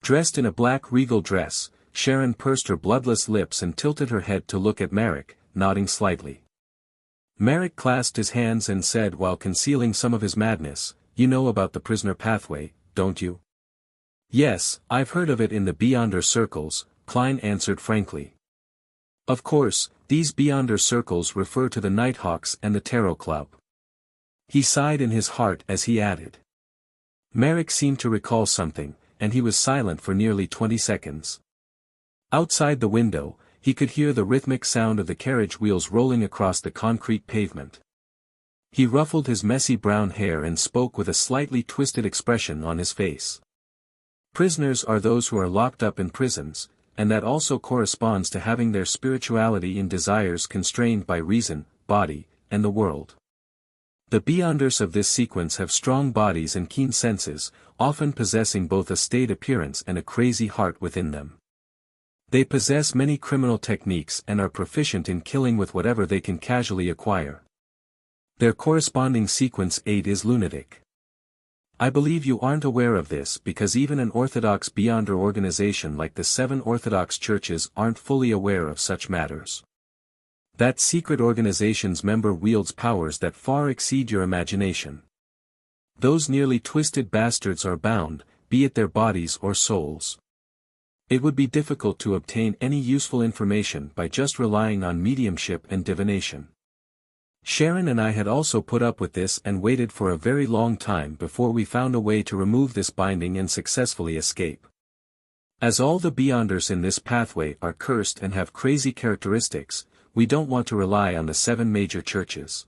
Dressed in a black regal dress, Sharon pursed her bloodless lips and tilted her head to look at Merrick, nodding slightly. Merrick clasped his hands and said while concealing some of his madness, "You know about the prisoner pathway, don't you?" "Yes, I've heard of it in the Beyonder circles," Klein answered frankly. "Of course, these Beyonder circles refer to the Nighthawks and the Tarot Club." He sighed in his heart as he added. Merrick seemed to recall something, and he was silent for nearly 20 seconds. Outside the window, he could hear the rhythmic sound of the carriage wheels rolling across the concrete pavement. He ruffled his messy brown hair and spoke with a slightly twisted expression on his face. "Prisoners are those who are locked up in prisons, and that also corresponds to having their spirituality and desires constrained by reason, body, and the world. The Beyonders of this sequence have strong bodies and keen senses, often possessing both a staid appearance and a crazy heart within them. They possess many criminal techniques and are proficient in killing with whatever they can casually acquire. Their corresponding sequence 8 is lunatic. I believe you aren't aware of this because even an Orthodox Beyonder organization like the 7 Orthodox churches aren't fully aware of such matters. That secret organization's member wields powers that far exceed your imagination. Those nearly twisted bastards are bound, be it their bodies or souls. It would be difficult to obtain any useful information by just relying on mediumship and divination. Sharon and I had also put up with this and waited for a very long time before we found a way to remove this binding and successfully escape. As all the Beyonders in this pathway are cursed and have crazy characteristics, we don't want to rely on the 7 major churches.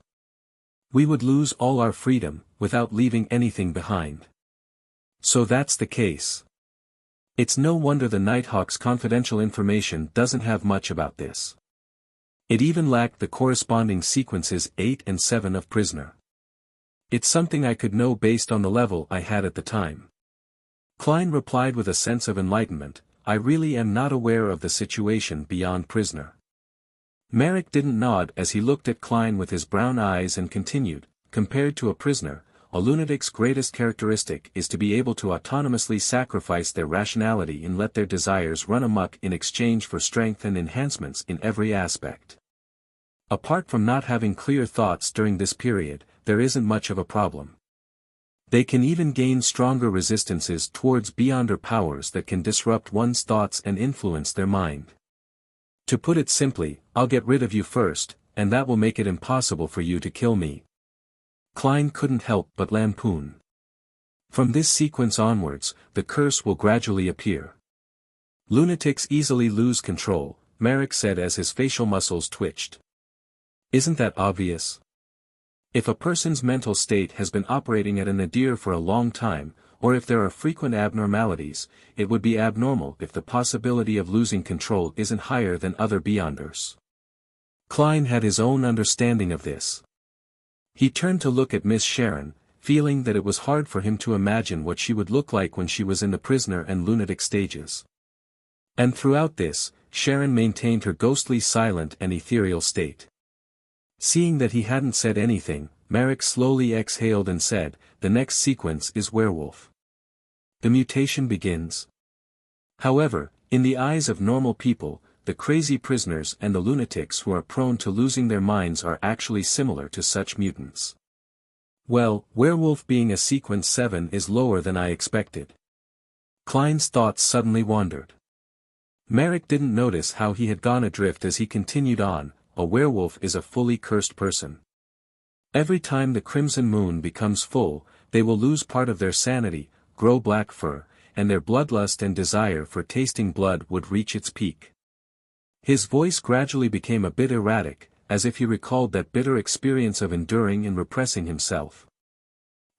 We would lose all our freedom, without leaving anything behind. So that's the case. It's no wonder the Nighthawks' confidential information doesn't have much about this. It even lacked the corresponding sequences 8 and 7 of Prisoner. It's something I could know based on the level I had at the time. Klein replied with a sense of enlightenment, "I really am not aware of the situation beyond Prisoner." Merrick didn't nod as he looked at Klein with his brown eyes and continued, "Compared to a prisoner, a lunatic's greatest characteristic is to be able to autonomously sacrifice their rationality and let their desires run amok in exchange for strength and enhancements in every aspect. Apart from not having clear thoughts during this period, there isn't much of a problem. They can even gain stronger resistances towards Beyonder powers that can disrupt one's thoughts and influence their mind. To put it simply, I'll get rid of you first, and that will make it impossible for you to kill me." Klein couldn't help but lampoon. "From this sequence onwards, the curse will gradually appear. Lunatics easily lose control," Merrick said as his facial muscles twitched. "Isn't that obvious? If a person's mental state has been operating at a nadir for a long time, or if there are frequent abnormalities, it would be abnormal if the possibility of losing control isn't higher than other Beyonders." Klein had his own understanding of this. He turned to look at Miss Sharon, feeling that it was hard for him to imagine what she would look like when she was in the prisoner and lunatic stages. And throughout this, Sharon maintained her ghostly silent and ethereal state. Seeing that he hadn't said anything, Merrick slowly exhaled and said, "The next sequence is werewolf. The mutation begins." However, in the eyes of normal people, the crazy prisoners and the lunatics who are prone to losing their minds are actually similar to such mutants. Well, werewolf being a sequence 7 is lower than I expected. Klein's thoughts suddenly wandered. Merrick didn't notice how he had gone adrift as he continued on. A werewolf is a fully cursed person. Every time the crimson moon becomes full, they will lose part of their sanity, grow black fur, and their bloodlust and desire for tasting blood would reach its peak. His voice gradually became a bit erratic, as if he recalled that bitter experience of enduring and repressing himself.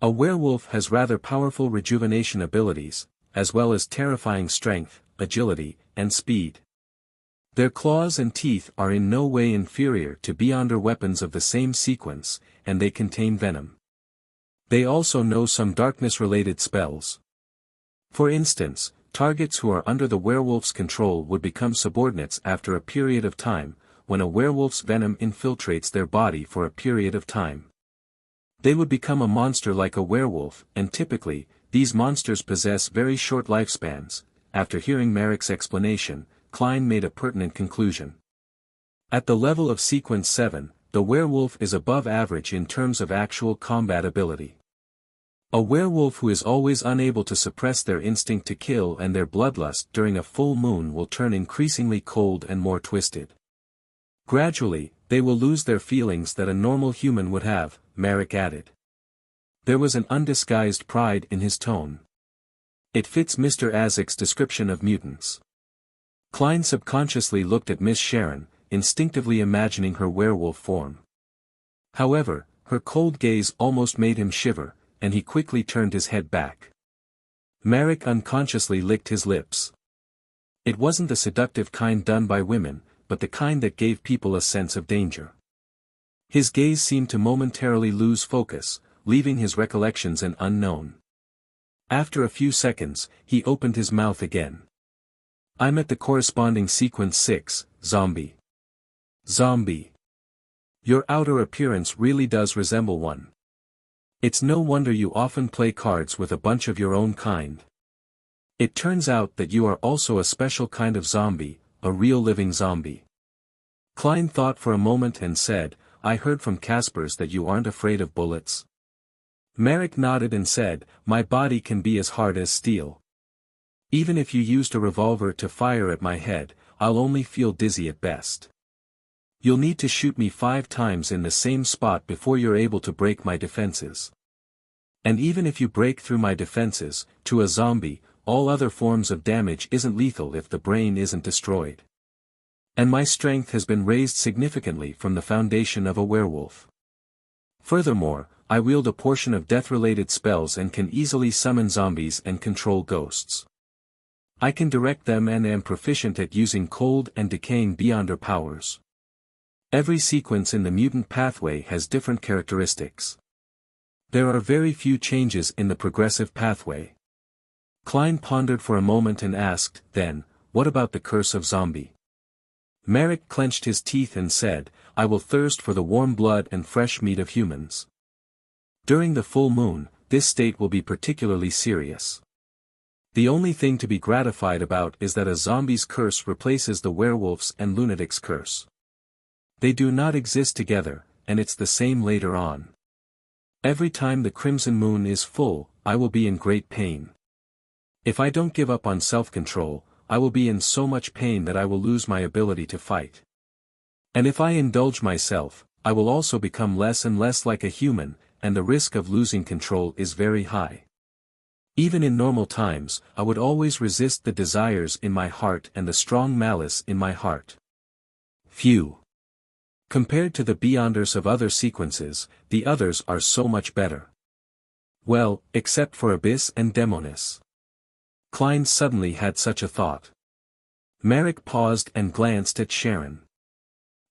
A werewolf has rather powerful rejuvenation abilities, as well as terrifying strength, agility, and speed. Their claws and teeth are in no way inferior to Beyonder weapons of the same sequence, and they contain venom. They also know some darkness-related spells. For instance, targets who are under the werewolf's control would become subordinates after a period of time, when a werewolf's venom infiltrates their body for a period of time. They would become a monster like a werewolf, and typically, these monsters possess very short lifespans, after hearing Merrick's explanation, Klein made a pertinent conclusion. At the level of Sequence 7, the werewolf is above average in terms of actual combat ability. A werewolf who is always unable to suppress their instinct to kill and their bloodlust during a full moon will turn increasingly cold and more twisted. Gradually, they will lose their feelings that a normal human would have, Merrick added. There was an undisguised pride in his tone. It fits Mr. Azek's description of mutants. Klein subconsciously looked at Miss Sharon, instinctively imagining her werewolf form. However, her cold gaze almost made him shiver, and he quickly turned his head back. Merrick unconsciously licked his lips. It wasn't the seductive kind done by women, but the kind that gave people a sense of danger. His gaze seemed to momentarily lose focus, leaving his recollections an unknown. After a few seconds, he opened his mouth again. I'm at the corresponding Sequence 6, Zombie. Zombie. Your outer appearance really does resemble one. It's no wonder you often play cards with a bunch of your own kind. It turns out that you are also a special kind of zombie, a real living zombie. Klein thought for a moment and said, I heard from Caspers that you aren't afraid of bullets. Merrick nodded and said, my body can be as hard as steel. Even if you used a revolver to fire at my head, I'll only feel dizzy at best. You'll need to shoot me 5 times in the same spot before you're able to break my defenses. And even if you break through my defenses, to a zombie, all other forms of damage isn't lethal if the brain isn't destroyed. And my strength has been raised significantly from the foundation of a werewolf. Furthermore, I wield a portion of death-related spells and can easily summon zombies and control ghosts. I can direct them and am proficient at using cold and decaying Beyonder powers. Every sequence in the mutant pathway has different characteristics. There are very few changes in the progressive pathway. Klein pondered for a moment and asked, then, what about the curse of zombie? Merrick clenched his teeth and said, I will thirst for the warm blood and fresh meat of humans. During the full moon, this state will be particularly serious. The only thing to be gratified about is that a zombie's curse replaces the werewolf's and lunatic's curse. They do not exist together, and it's the same later on. Every time the crimson moon is full, I will be in great pain. If I don't give up on self-control, I will be in so much pain that I will lose my ability to fight. And if I indulge myself, I will also become less and less like a human, and the risk of losing control is very high. Even in normal times, I would always resist the desires in my heart and the strong malice in my heart. Phew. Compared to the Beyonders of other sequences, the others are so much better. Well, except for Abyss and Demonis. Klein suddenly had such a thought. Merrick paused and glanced at Sharon.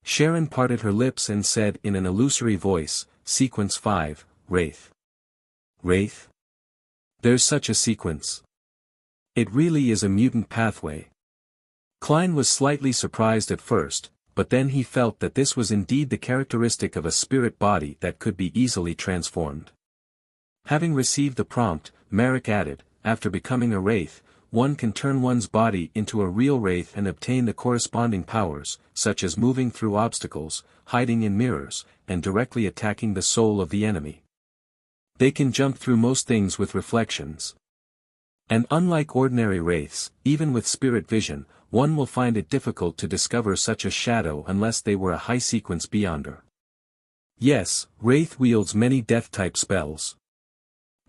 Sharon parted her lips and said in an illusory voice, Sequence 5, Wraith. Wraith? There's such a sequence. It really is a mutant pathway. Klein was slightly surprised at first, but then he felt that this was indeed the characteristic of a spirit body that could be easily transformed. Having received the prompt, Merrick added, after becoming a wraith, one can turn one's body into a real wraith and obtain the corresponding powers, such as moving through obstacles, hiding in mirrors, and directly attacking the soul of the enemy. They can jump through most things with reflections. And unlike ordinary wraiths, even with spirit vision, one will find it difficult to discover such a shadow unless they were a high-sequence Beyonder. Yes, Wraith wields many death-type spells.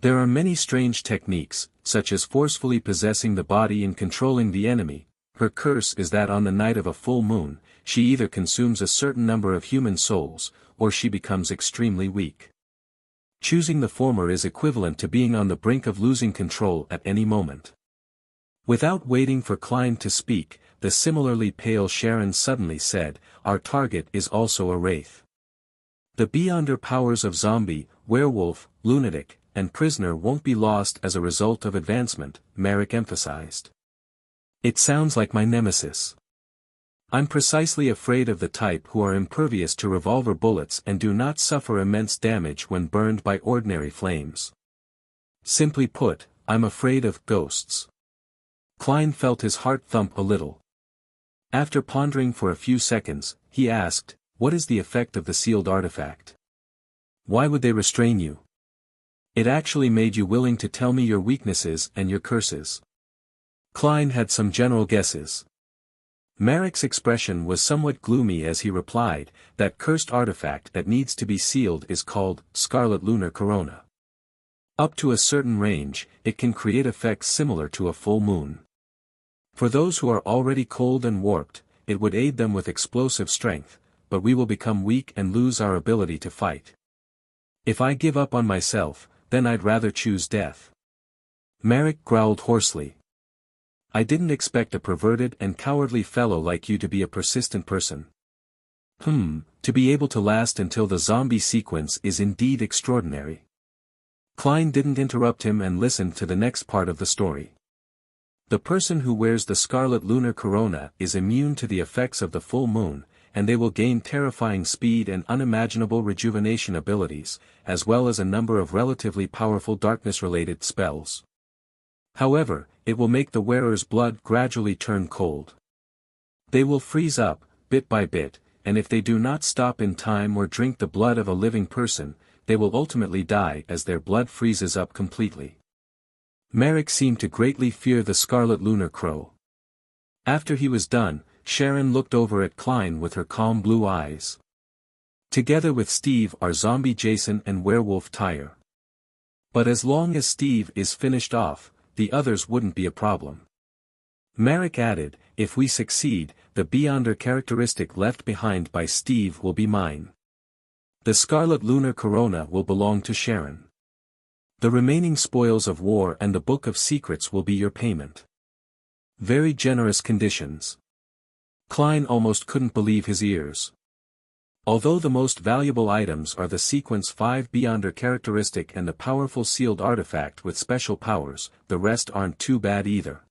There are many strange techniques, such as forcefully possessing the body and controlling the enemy. Her curse is that on the night of a full moon, she either consumes a certain number of human souls, or she becomes extremely weak. Choosing the former is equivalent to being on the brink of losing control at any moment. Without waiting for Klein to speak, the similarly pale Sharon suddenly said, our target is also a wraith. The Beyonder powers of zombie, werewolf, lunatic, and prisoner won't be lost as a result of advancement, Merrick emphasized. It sounds like my nemesis. I'm precisely afraid of the type who are impervious to revolver bullets and do not suffer immense damage when burned by ordinary flames. Simply put, I'm afraid of ghosts. Klein felt his heart thump a little. After pondering for a few seconds, he asked, "What is the effect of the sealed artifact? Why would they restrain you? It actually made you willing to tell me your weaknesses and your curses." Klein had some general guesses. Merrick's expression was somewhat gloomy as he replied, "That cursed artifact that needs to be sealed is called Scarlet Lunar Corona. Up to a certain range, it can create effects similar to a full moon. For those who are already cold and warped, it would aid them with explosive strength, but we will become weak and lose our ability to fight. If I give up on myself, then I'd rather choose death." Merrick growled hoarsely. "I didn't expect a perverted and cowardly fellow like you to be a persistent person. To be able to last until the zombie sequence is indeed extraordinary." Klein didn't interrupt him and listened to the next part of the story. "The person who wears the Scarlet Lunar Corona is immune to the effects of the full moon, and they will gain terrifying speed and unimaginable rejuvenation abilities, as well as a number of relatively powerful darkness-related spells. However, it will make the wearer's blood gradually turn cold. They will freeze up, bit by bit, and if they do not stop in time or drink the blood of a living person, they will ultimately die as their blood freezes up completely." Merrick seemed to greatly fear the Scarlet Lunar Crow. After he was done, Sharon looked over at Klein with her calm blue eyes. "Together with Steve are Zombie Jason and Werewolf Tyre. But as long as Steve is finished off, the others wouldn't be a problem." Merrick added, "If we succeed, the Beyonder characteristic left behind by Steve will be mine. The Scarlet Lunar Corona will belong to Sharon. The remaining spoils of war and the Book of Secrets will be your payment." Very generous conditions. Klein almost couldn't believe his ears. Although the most valuable items are the Sequence 5 Beyonder characteristic and the powerful sealed artifact with special powers, the rest aren't too bad either.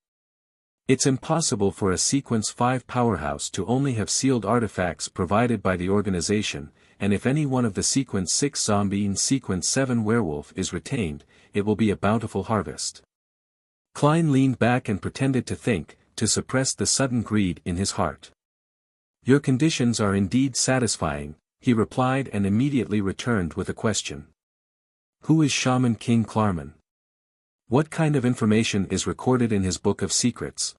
It's impossible for a Sequence 5 powerhouse to only have sealed artifacts provided by the organization, and if any one of the Sequence 6 zombie and Sequence 7 werewolf is retained, it will be a bountiful harvest. Klein leaned back and pretended to think, to suppress the sudden greed in his heart. "Your conditions are indeed satisfying," he replied and immediately returned with a question. "Who is Shaman King Klarman? What kind of information is recorded in his Book of Secrets?"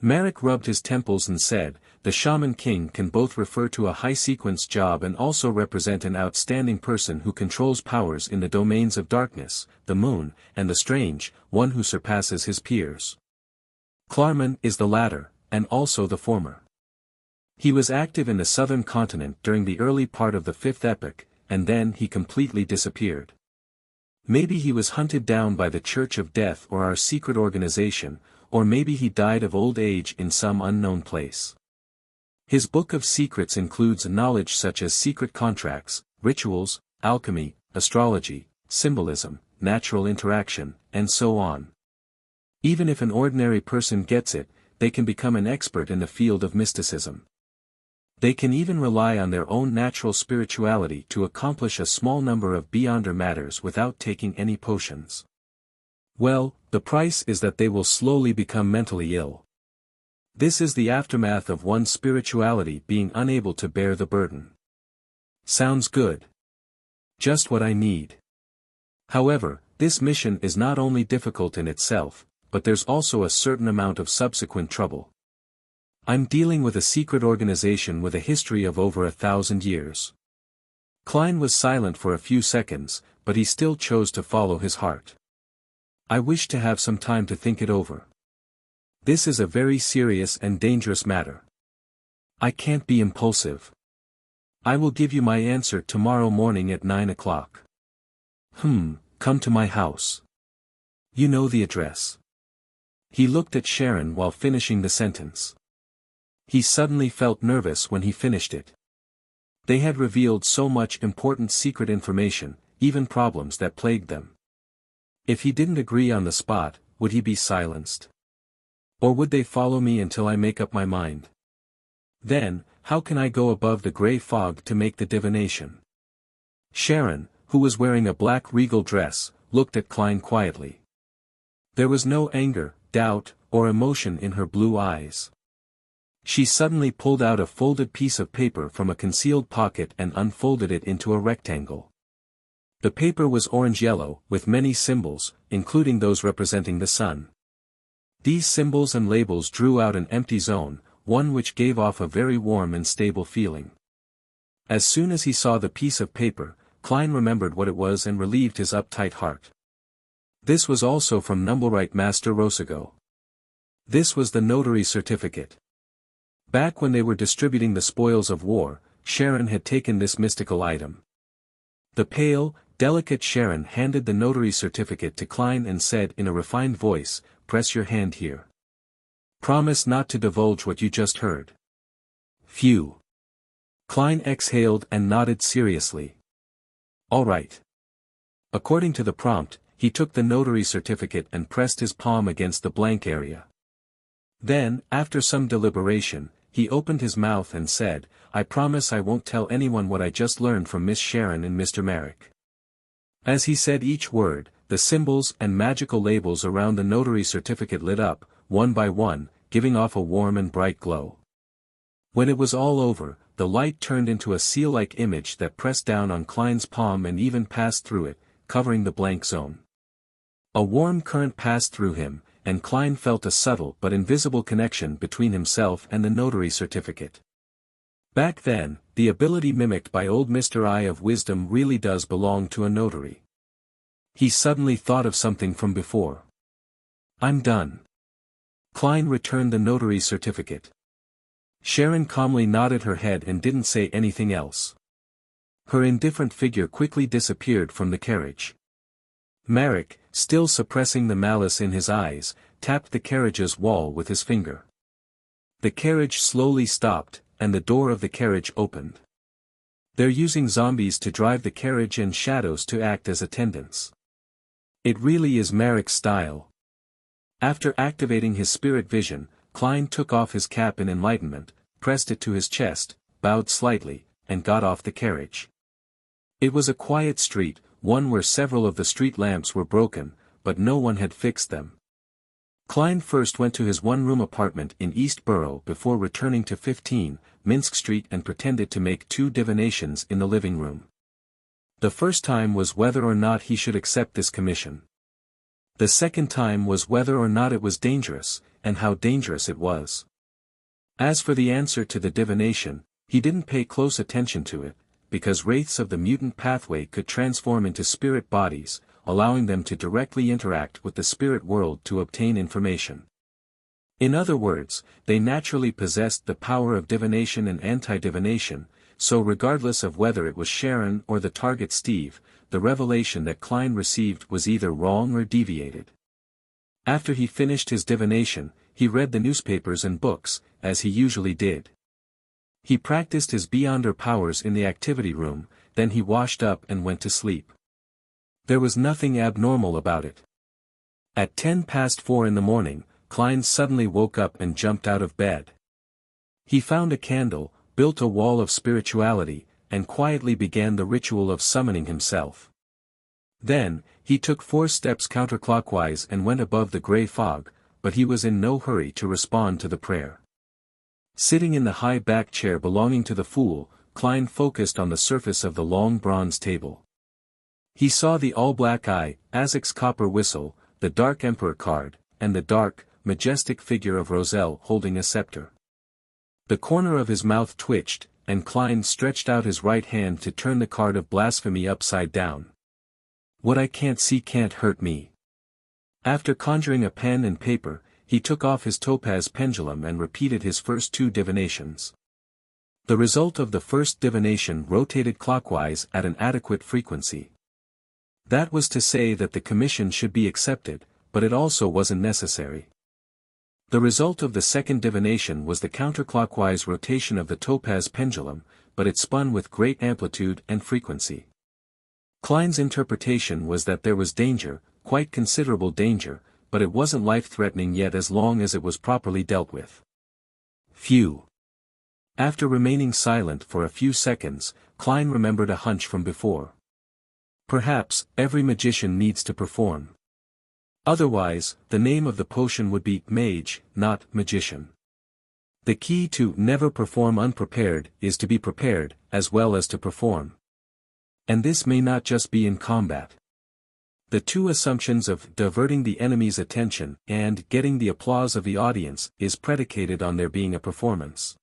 Merrick rubbed his temples and said, "The Shaman King can both refer to a high-sequence job and also represent an outstanding person who controls powers in the domains of darkness, the moon, and the strange, one who surpasses his peers. Klarman is the latter, and also the former. He was active in the southern continent during the early part of the Fifth Epoch, and then he completely disappeared. Maybe he was hunted down by the Church of Death or our secret organization, or maybe he died of old age in some unknown place. His Book of Secrets includes knowledge such as secret contracts, rituals, alchemy, astrology, symbolism, natural interaction, and so on. Even if an ordinary person gets it, they can become an expert in the field of mysticism. They can even rely on their own natural spirituality to accomplish a small number of beyonder matters without taking any potions. Well, the price is that they will slowly become mentally ill. This is the aftermath of one's spirituality being unable to bear the burden. Sounds good. Just what I need. However, this mission is not only difficult in itself, but there's also a certain amount of subsequent trouble. I'm dealing with a secret organization with a history of over 1,000 years. Klein was silent for a few seconds, but he still chose to follow his heart. I wish to have some time to think it over. This is a very serious and dangerous matter. I can't be impulsive. I will give you my answer tomorrow morning at 9 o'clock. Come to my house. You know the address. He looked at Sharon while finishing the sentence. He suddenly felt nervous when he finished it. They had revealed so much important secret information, even problems that plagued them. If he didn't agree on the spot, would he be silenced? Or would they follow me until I make up my mind? Then, how can I go above the gray fog to make the divination? Sharon, who was wearing a black regal dress, looked at Klein quietly. There was no anger, doubt, or emotion in her blue eyes. She suddenly pulled out a folded piece of paper from a concealed pocket and unfolded it into a rectangle. The paper was orange-yellow, with many symbols, including those representing the sun. These symbols and labels drew out an empty zone, one which gave off a very warm and stable feeling. As soon as he saw the piece of paper, Klein remembered what it was and relieved his uptight heart. This was also from Numblewright Master Rosago. This was the notary certificate. Back when they were distributing the spoils of war, Sharon had taken this mystical item. The pale, delicate Sharon handed the notary certificate to Klein and said in a refined voice, "Press your hand here. Promise not to divulge what you just heard." Phew. Klein exhaled and nodded seriously. "All right." According to the prompt, he took the notary certificate and pressed his palm against the blank area. Then, after some deliberation, he opened his mouth and said, "I promise I won't tell anyone what I just learned from Miss Sharon and Mr. Merrick." As he said each word, the symbols and magical labels around the notary certificate lit up, one by one, giving off a warm and bright glow. When it was all over, the light turned into a seal-like image that pressed down on Klein's palm and even passed through it, covering the blank zone. A warm current passed through him, and Klein felt a subtle but invisible connection between himself and the notary certificate. Back then, the ability mimicked by old Mr. Eye of Wisdom really does belong to a notary. He suddenly thought of something from before. "I'm done." Klein returned the notary certificate. Sharon calmly nodded her head and didn't say anything else. Her indifferent figure quickly disappeared from the carriage. Merrick, still suppressing the malice in his eyes, tapped the carriage's wall with his finger. The carriage slowly stopped, and the door of the carriage opened. "They're using zombies to drive the carriage and shadows to act as attendants. It really is Merrick's style." After activating his spirit vision, Klein took off his cap in enlightenment, pressed it to his chest, bowed slightly, and got off the carriage. It was a quiet street, one where several of the street lamps were broken, but no one had fixed them. Klein first went to his one-room apartment in East Borough before returning to 15, Minsk Street and pretended to make 2 divinations in the living room. The first time was whether or not he should accept this commission. The second time was whether or not it was dangerous, and how dangerous it was. As for the answer to the divination, he didn't pay close attention to it, because wraiths of the mutant pathway could transform into spirit bodies, allowing them to directly interact with the spirit world to obtain information. In other words, they naturally possessed the power of divination and anti-divination, so regardless of whether it was Sharon or the target Steve, the revelation that Klein received was either wrong or deviated. After he finished his divination, he read the newspapers and books, as he usually did. He practiced his Beyonder powers in the activity room, then he washed up and went to sleep. There was nothing abnormal about it. At 4:10 in the morning, Klein suddenly woke up and jumped out of bed. He found a candle, built a wall of spirituality, and quietly began the ritual of summoning himself. Then, he took 4 steps counterclockwise and went above the gray fog, but he was in no hurry to respond to the prayer. Sitting in the high back chair belonging to the Fool, Klein focused on the surface of the long bronze table. He saw the all-black eye, Azek's copper whistle, the Dark Emperor card, and the dark, majestic figure of Roselle holding a scepter. The corner of his mouth twitched, and Klein stretched out his right hand to turn the card of blasphemy upside down. "What I can't see can't hurt me." After conjuring a pen and paper, he took off his topaz pendulum and repeated his first 2 divinations. The result of the first divination rotated clockwise at an adequate frequency. That was to say that the commission should be accepted, but it also wasn't necessary. The result of the second divination was the counterclockwise rotation of the topaz pendulum, but it spun with great amplitude and frequency. Klein's interpretation was that there was danger, quite considerable danger, but it wasn't life-threatening yet as long as it was properly dealt with. Phew. After remaining silent for a few seconds, Klein remembered a hunch from before. Perhaps, every magician needs to perform. Otherwise, the name of the potion would be mage, not magician. The key to never perform unprepared is to be prepared, as well as to perform. And this may not just be in combat. The two assumptions of diverting the enemy's attention and getting the applause of the audience is predicated on there being a performance.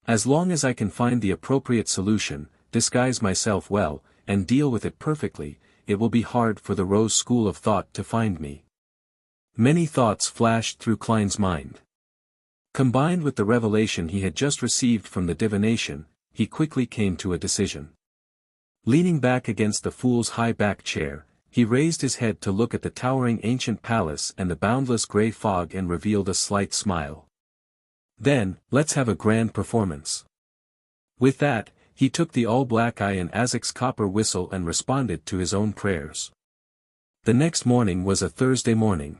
As long as I can find the appropriate solution, disguise myself well, and deal with it perfectly, it will be hard for the Rose school of thought to find me. Many thoughts flashed through Klein's mind. Combined with the revelation he had just received from the divination, he quickly came to a decision. Leaning back against the fool's high-backed chair, he raised his head to look at the towering ancient palace and the boundless grey fog and revealed a slight smile. Then, let's have a grand performance. With that, he took the all-black eye and Azek's copper whistle and responded to his own prayers. The next morning was a Thursday morning.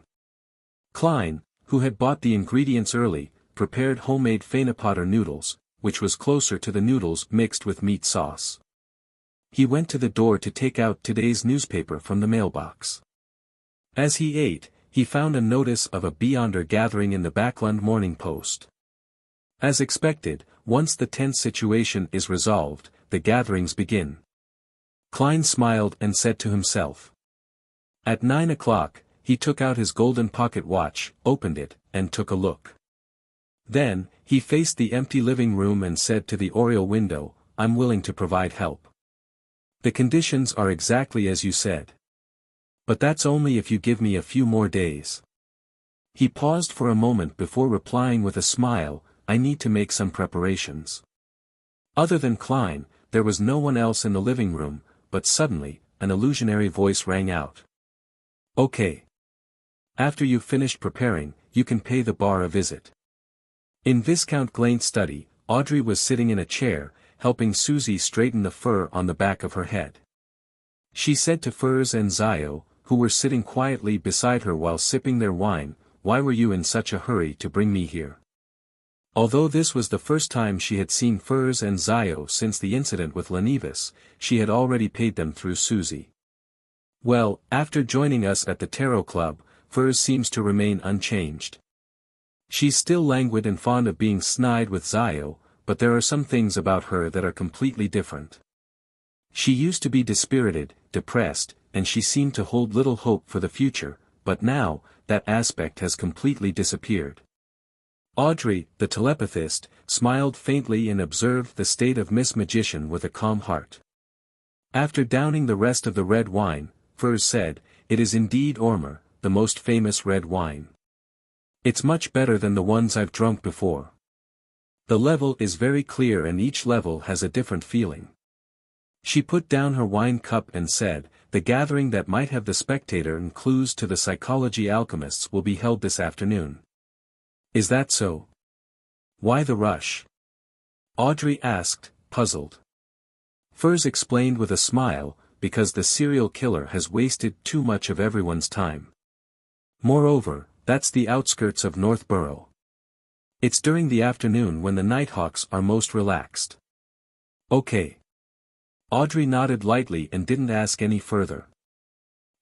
Klein, who had bought the ingredients early, prepared homemade Fenepotter noodles, which was closer to the noodles mixed with meat sauce. He went to the door to take out today's newspaper from the mailbox. As he ate, he found a notice of a Beyonder gathering in the Backlund Morning Post. As expected, once the tense situation is resolved, the gatherings begin. Klein smiled and said to himself. At 9 o'clock, he took out his golden pocket watch, opened it, and took a look. Then, he faced the empty living room and said to the oriel window, I'm willing to provide help. The conditions are exactly as you said. But that's only if you give me a few more days. He paused for a moment before replying with a smile, I need to make some preparations. Other than Klein, there was no one else in the living room, but suddenly, an illusionary voice rang out. Okay. After you've finished preparing, you can pay the bar a visit. In Viscount Glaint's study, Audrey was sitting in a chair, helping Susie straighten the fur on the back of her head. She said to Furs and Zio, who were sitting quietly beside her while sipping their wine, why were you in such a hurry to bring me here? Although this was the first time she had seen Furs and Zio since the incident with Lenivis, she had already paid them through Susie. Well, after joining us at the Tarot Club, Furs seems to remain unchanged. She's still languid and fond of being snide with Zio, but there are some things about her that are completely different. She used to be dispirited, depressed, and she seemed to hold little hope for the future, but now, that aspect has completely disappeared. Audrey, the telepathist, smiled faintly and observed the state of Miss Magician with a calm heart. After downing the rest of the red wine, Furs said, it is indeed Ormer, the most famous red wine. It's much better than the ones I've drunk before. The level is very clear and each level has a different feeling. She put down her wine cup and said, the gathering that might have the spectator and clues to the psychology alchemists will be held this afternoon. Is that so? Why the rush? Audrey asked, puzzled. Furs explained with a smile, because the serial killer has wasted too much of everyone's time. Moreover, that's the outskirts of Northborough. It's during the afternoon when the Nighthawks are most relaxed. Okay. Audrey nodded lightly and didn't ask any further.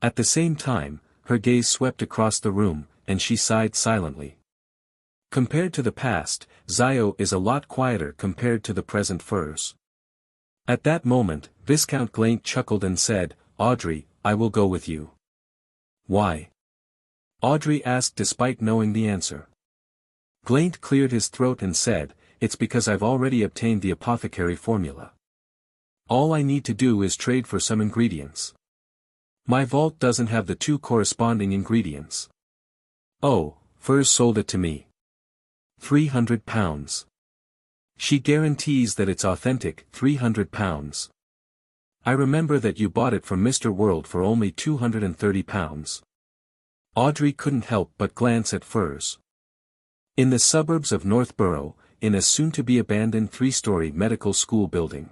At the same time, her gaze swept across the room, and she sighed silently. Compared to the past, Zio is a lot quieter compared to the present Furs. At that moment, Viscount Glaint chuckled and said, Audrey, I will go with you. Why? Audrey asked despite knowing the answer. Glaint cleared his throat and said, it's because I've already obtained the apothecary formula. All I need to do is trade for some ingredients. My vault doesn't have the two corresponding ingredients. Oh, Furs sold it to me. £300. She guarantees that it's authentic, £300. I remember that you bought it from Mr. World for only £230. Audrey couldn't help but glance at Furs. In the suburbs of Northborough, in a soon-to-be-abandoned three-story medical school building.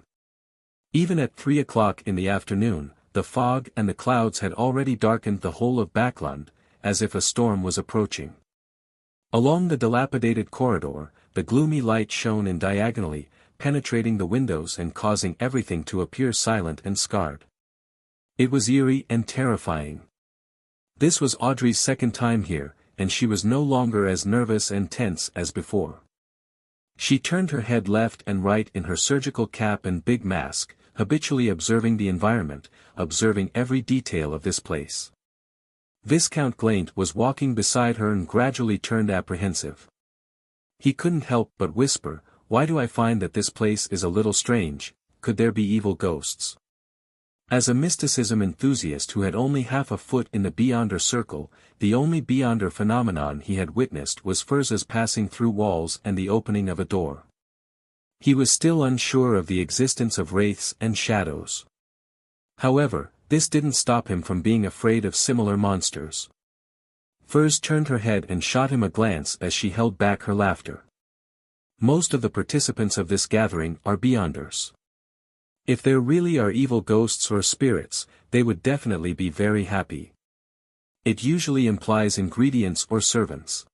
Even at 3 o'clock in the afternoon, the fog and the clouds had already darkened the whole of Backlund, as if a storm was approaching. Along the dilapidated corridor, the gloomy light shone in diagonally, penetrating the windows and causing everything to appear silent and scarred. It was eerie and terrifying. This was Audrey's second time here, and she was no longer as nervous and tense as before. She turned her head left and right in her surgical cap and big mask, habitually observing the environment, observing every detail of this place. Viscount Glaint was walking beside her and gradually turned apprehensive. He couldn't help but whisper, "Why do I find that this place is a little strange? Could there be evil ghosts?" As a mysticism enthusiast who had only half a foot in the Beyonder circle, the only Beyonder phenomenon he had witnessed was Furza's passing through walls and the opening of a door. He was still unsure of the existence of wraiths and shadows. However, this didn't stop him from being afraid of similar monsters. Furz turned her head and shot him a glance as she held back her laughter. Most of the participants of this gathering are Beyonders. If there really are evil ghosts or spirits, they would definitely be very happy. It usually implies ingredients or servants.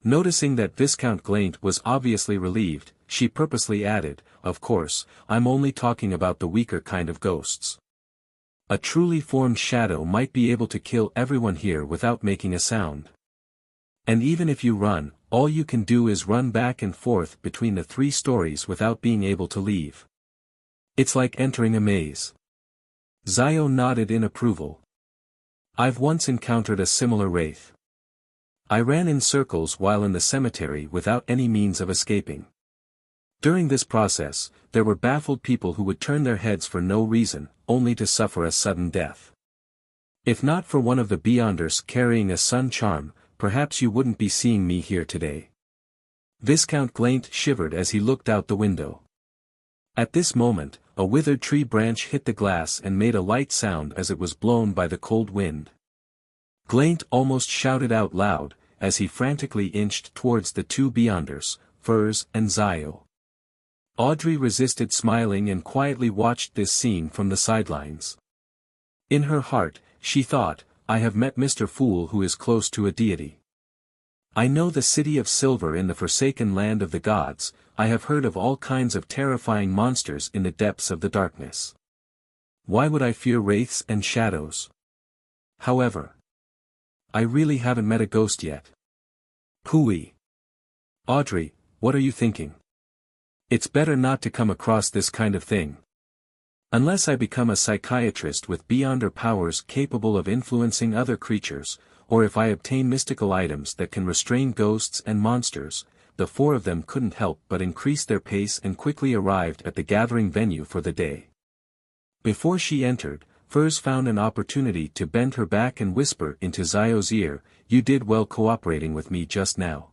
Noticing that Viscount Glaint was obviously relieved, she purposely added, "Of course, I'm only talking about the weaker kind of ghosts. A truly formed shadow might be able to kill everyone here without making a sound. And even if you run, all you can do is run back and forth between the 3 stories without being able to leave. It's like entering a maze." Zio nodded in approval. "I've once encountered a similar wraith. I ran in circles while in the cemetery without any means of escaping. During this process, there were baffled people who would turn their heads for no reason, only to suffer a sudden death. If not for one of the Beyonders carrying a sun charm, perhaps you wouldn't be seeing me here today." Viscount Glaint shivered as he looked out the window. At this moment, a withered tree branch hit the glass and made a light sound as it was blown by the cold wind. Glaint almost shouted out loud, as he frantically inched towards the 2 Beyonders, Furz and Zio. Audrey resisted smiling and quietly watched this scene from the sidelines. In her heart, she thought, "I have met Mr. Fool who is close to a deity. I know the city of silver in the forsaken land of the gods. I have heard of all kinds of terrifying monsters in the depths of the darkness. Why would I fear wraiths and shadows? However, I really haven't met a ghost yet." "Pooey. Audrey, what are you thinking? It's better not to come across this kind of thing. Unless I become a psychiatrist with Beyonder powers capable of influencing other creatures, or if I obtain mystical items that can restrain ghosts and monsters." The 4 of them couldn't help but increase their pace and quickly arrived at the gathering venue for the day. Before she entered, Furz found an opportunity to bend her back and whisper into Zio's ear, "You did well cooperating with me just now.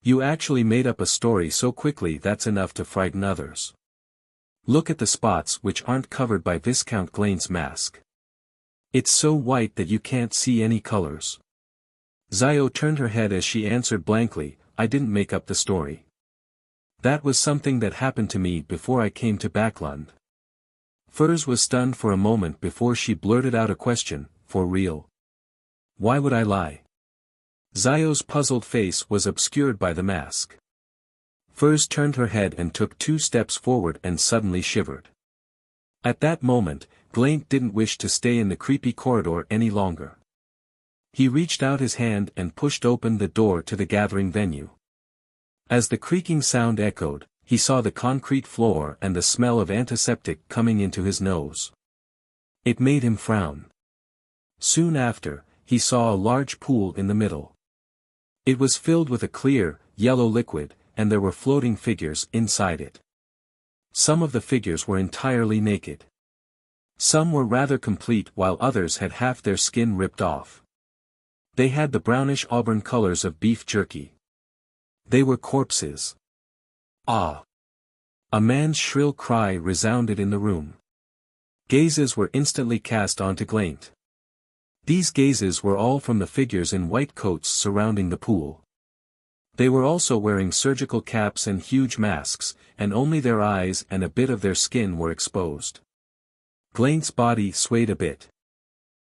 You actually made up a story so quickly that's enough to frighten others. Look at the spots which aren't covered by Viscount Glaint's mask. It's so white that you can't see any colors." Zio turned her head as she answered blankly, "I didn't make up the story. That was something that happened to me before I came to Backlund." Furz was stunned for a moment before she blurted out a question, "For real? Why would I lie?" Zio's puzzled face was obscured by the mask. Furz turned her head and took 2 steps forward and suddenly shivered. At that moment, Glaint didn't wish to stay in the creepy corridor any longer. He reached out his hand and pushed open the door to the gathering venue. As the creaking sound echoed, he saw the concrete floor and the smell of antiseptic coming into his nose. It made him frown. Soon after, he saw a large pool in the middle. It was filled with a clear, yellow liquid, and there were floating figures inside it. Some of the figures were entirely naked. Some were rather complete while others had half their skin ripped off. They had the brownish auburn colors of beef jerky. They were corpses. "Ah!" A man's shrill cry resounded in the room. Gazes were instantly cast onto Glaint. These gazes were all from the figures in white coats surrounding the pool. They were also wearing surgical caps and huge masks, and only their eyes and a bit of their skin were exposed. Glaint's body swayed a bit.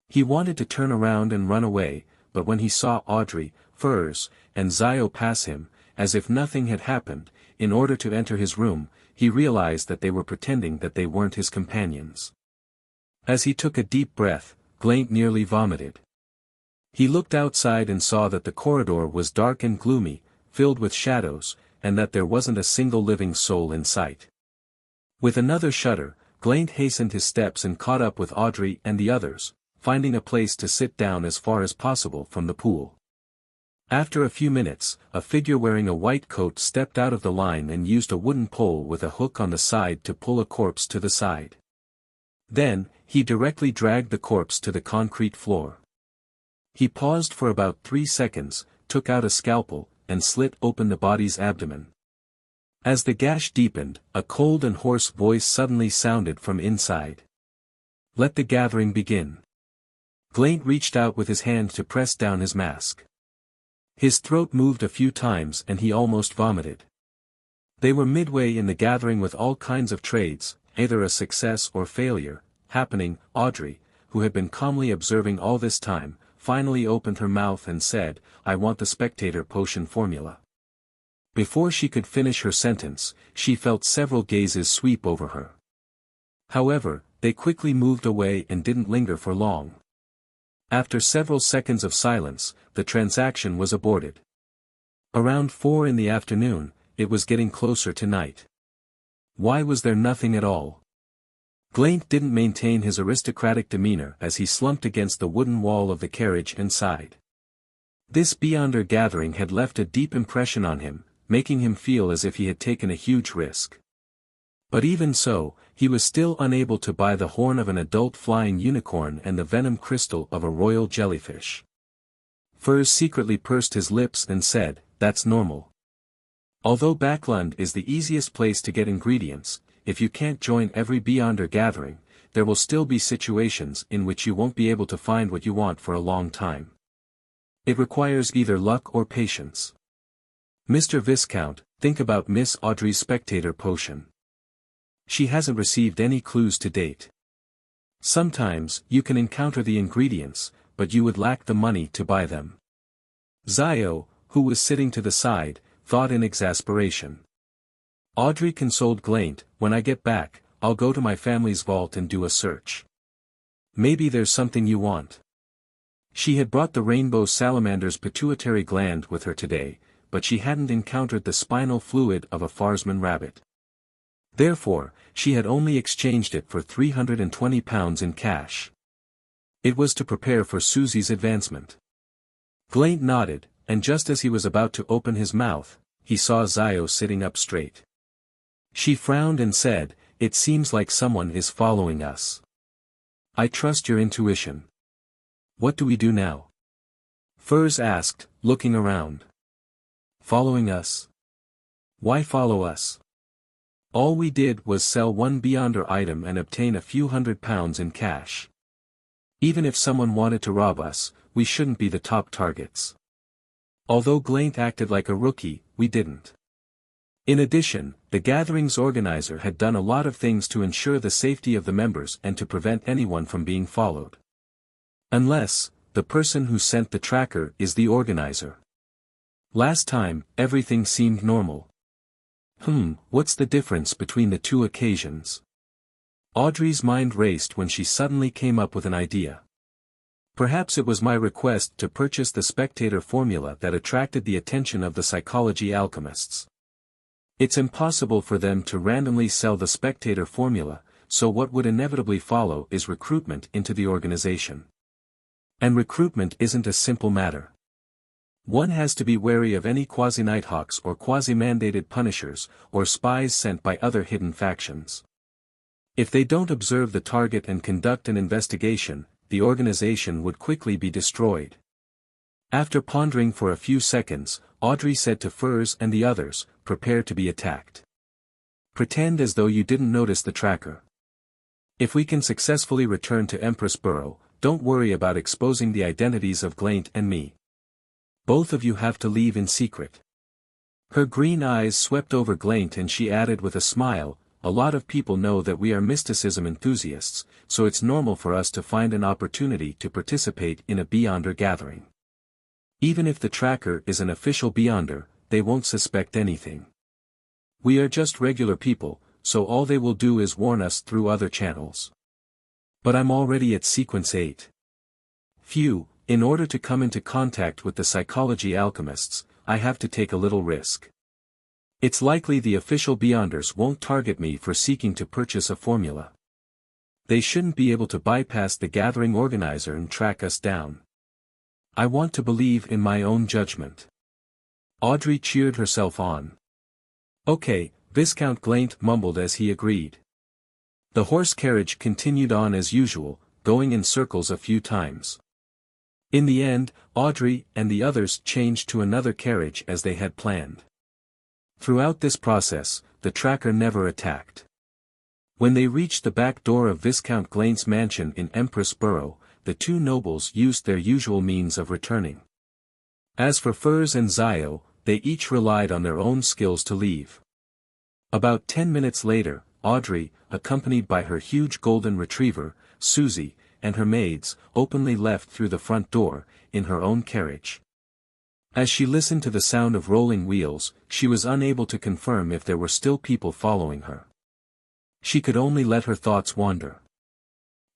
He wanted to turn around and run away, but when he saw Audrey, Furz, and Zio pass him, as if nothing had happened, in order to enter his room, he realized that they were pretending that they weren't his companions. As he took a deep breath, Glaint nearly vomited. He looked outside and saw that the corridor was dark and gloomy, filled with shadows, and that there wasn't a single living soul in sight. With another shudder, Glaint hastened his steps and caught up with Audrey and the others, finding a place to sit down as far as possible from the pool. After a few minutes, a figure wearing a white coat stepped out of the line and used a wooden pole with a hook on the side to pull a corpse to the side. Then, he directly dragged the corpse to the concrete floor. He paused for about 3 seconds, took out a scalpel, and slit open the body's abdomen. As the gash deepened, a cold and hoarse voice suddenly sounded from inside. "Let the gathering begin." Glaint reached out with his hand to press down his mask. His throat moved a few times and he almost vomited. They were midway in the gathering with all kinds of trades, either a success or failure, happening. Audrey, who had been calmly observing all this time, finally opened her mouth and said, "I want the spectator potion formula." Before she could finish her sentence, she felt several gazes sweep over her. However, they quickly moved away and didn't linger for long. After several seconds of silence, the transaction was aborted. Around 4 in the afternoon, it was getting closer to night. Why was there nothing at all? Glaint didn't maintain his aristocratic demeanor as he slumped against the wooden wall of the carriage and sighed. This Beyonder gathering had left a deep impression on him, making him feel as if he had taken a huge risk. But even so, he was still unable to buy the horn of an adult flying unicorn and the venom crystal of a royal jellyfish. Furs secretly pursed his lips and said, "That's normal. Although Backlund is the easiest place to get ingredients, if you can't join every Beyonder gathering, there will still be situations in which you won't be able to find what you want for a long time. It requires either luck or patience. Mr. Viscount, think about Miss Audrey's spectator potion. She hasn't received any clues to date. Sometimes, you can encounter the ingredients, but you would lack the money to buy them." Zio, who was sitting to the side, thought in exasperation. Audrey consoled Glaint, "When I get back, I'll go to my family's vault and do a search. Maybe there's something you want." She had brought the rainbow salamander's pituitary gland with her today, but she hadn't encountered the spinal fluid of a Farsman rabbit. Therefore, she had only exchanged it for £320 in cash. It was to prepare for Susie's advancement. Glaint nodded, and just as he was about to open his mouth, he saw Zio sitting up straight. She frowned and said, "It seems like someone is following us. I trust your intuition. What do we do now?" Furs asked, looking around. "Following us? Why follow us? All we did was sell one Beyonder item and obtain a few £100 in cash. Even if someone wanted to rob us, we shouldn't be the top targets. Although Glaint acted like a rookie, we didn't. In addition, the gathering's organizer had done a lot of things to ensure the safety of the members and to prevent anyone from being followed. Unless, the person who sent the tracker is the organizer. Last time, everything seemed normal. What's the difference between the two occasions?" Audrey's mind raced when she suddenly came up with an idea. Perhaps it was my request to purchase the spectator formula that attracted the attention of the psychology alchemists. It's impossible for them to randomly sell the spectator formula, so what would inevitably follow is recruitment into the organization. And recruitment isn't a simple matter. One has to be wary of any quasi-nighthawks or quasi-mandated punishers, or spies sent by other hidden factions. If they don't observe the target and conduct an investigation, the organization would quickly be destroyed. After pondering for a few seconds, Audrey said to Furs and the others, "Prepare to be attacked. Pretend as though you didn't notice the tracker. If we can successfully return to Empress Borough, don't worry about exposing the identities of Glaint and me. Both of you have to leave in secret." Her green eyes swept over Glaint and she added with a smile, "A lot of people know that we are mysticism enthusiasts, so it's normal for us to find an opportunity to participate in a Beyonder gathering. Even if the tracker is an official Beyonder, they won't suspect anything. We are just regular people, so all they will do is warn us through other channels. But I'm already at sequence 8. Phew, In order to come into contact with the psychology alchemists, I have to take a little risk. It's likely the official Beyonders won't target me for seeking to purchase a formula. They shouldn't be able to bypass the gathering organizer and track us down. I want to believe in my own judgment. Audrey cheered herself on. Okay, Viscount Glaint mumbled as he agreed. The horse carriage continued on as usual, going in circles a few times. In the end, Audrey and the others changed to another carriage as they had planned. Throughout this process, the tracker never attacked. When they reached the back door of Viscount Glaint's mansion in Empress Borough, the two nobles used their usual means of returning. As for Furs and Zio, they each relied on their own skills to leave. About 10 minutes later, Audrey, accompanied by her huge golden retriever, Susie, and her maids, openly left through the front door, in her own carriage. As she listened to the sound of rolling wheels, she was unable to confirm if there were still people following her. She could only let her thoughts wander.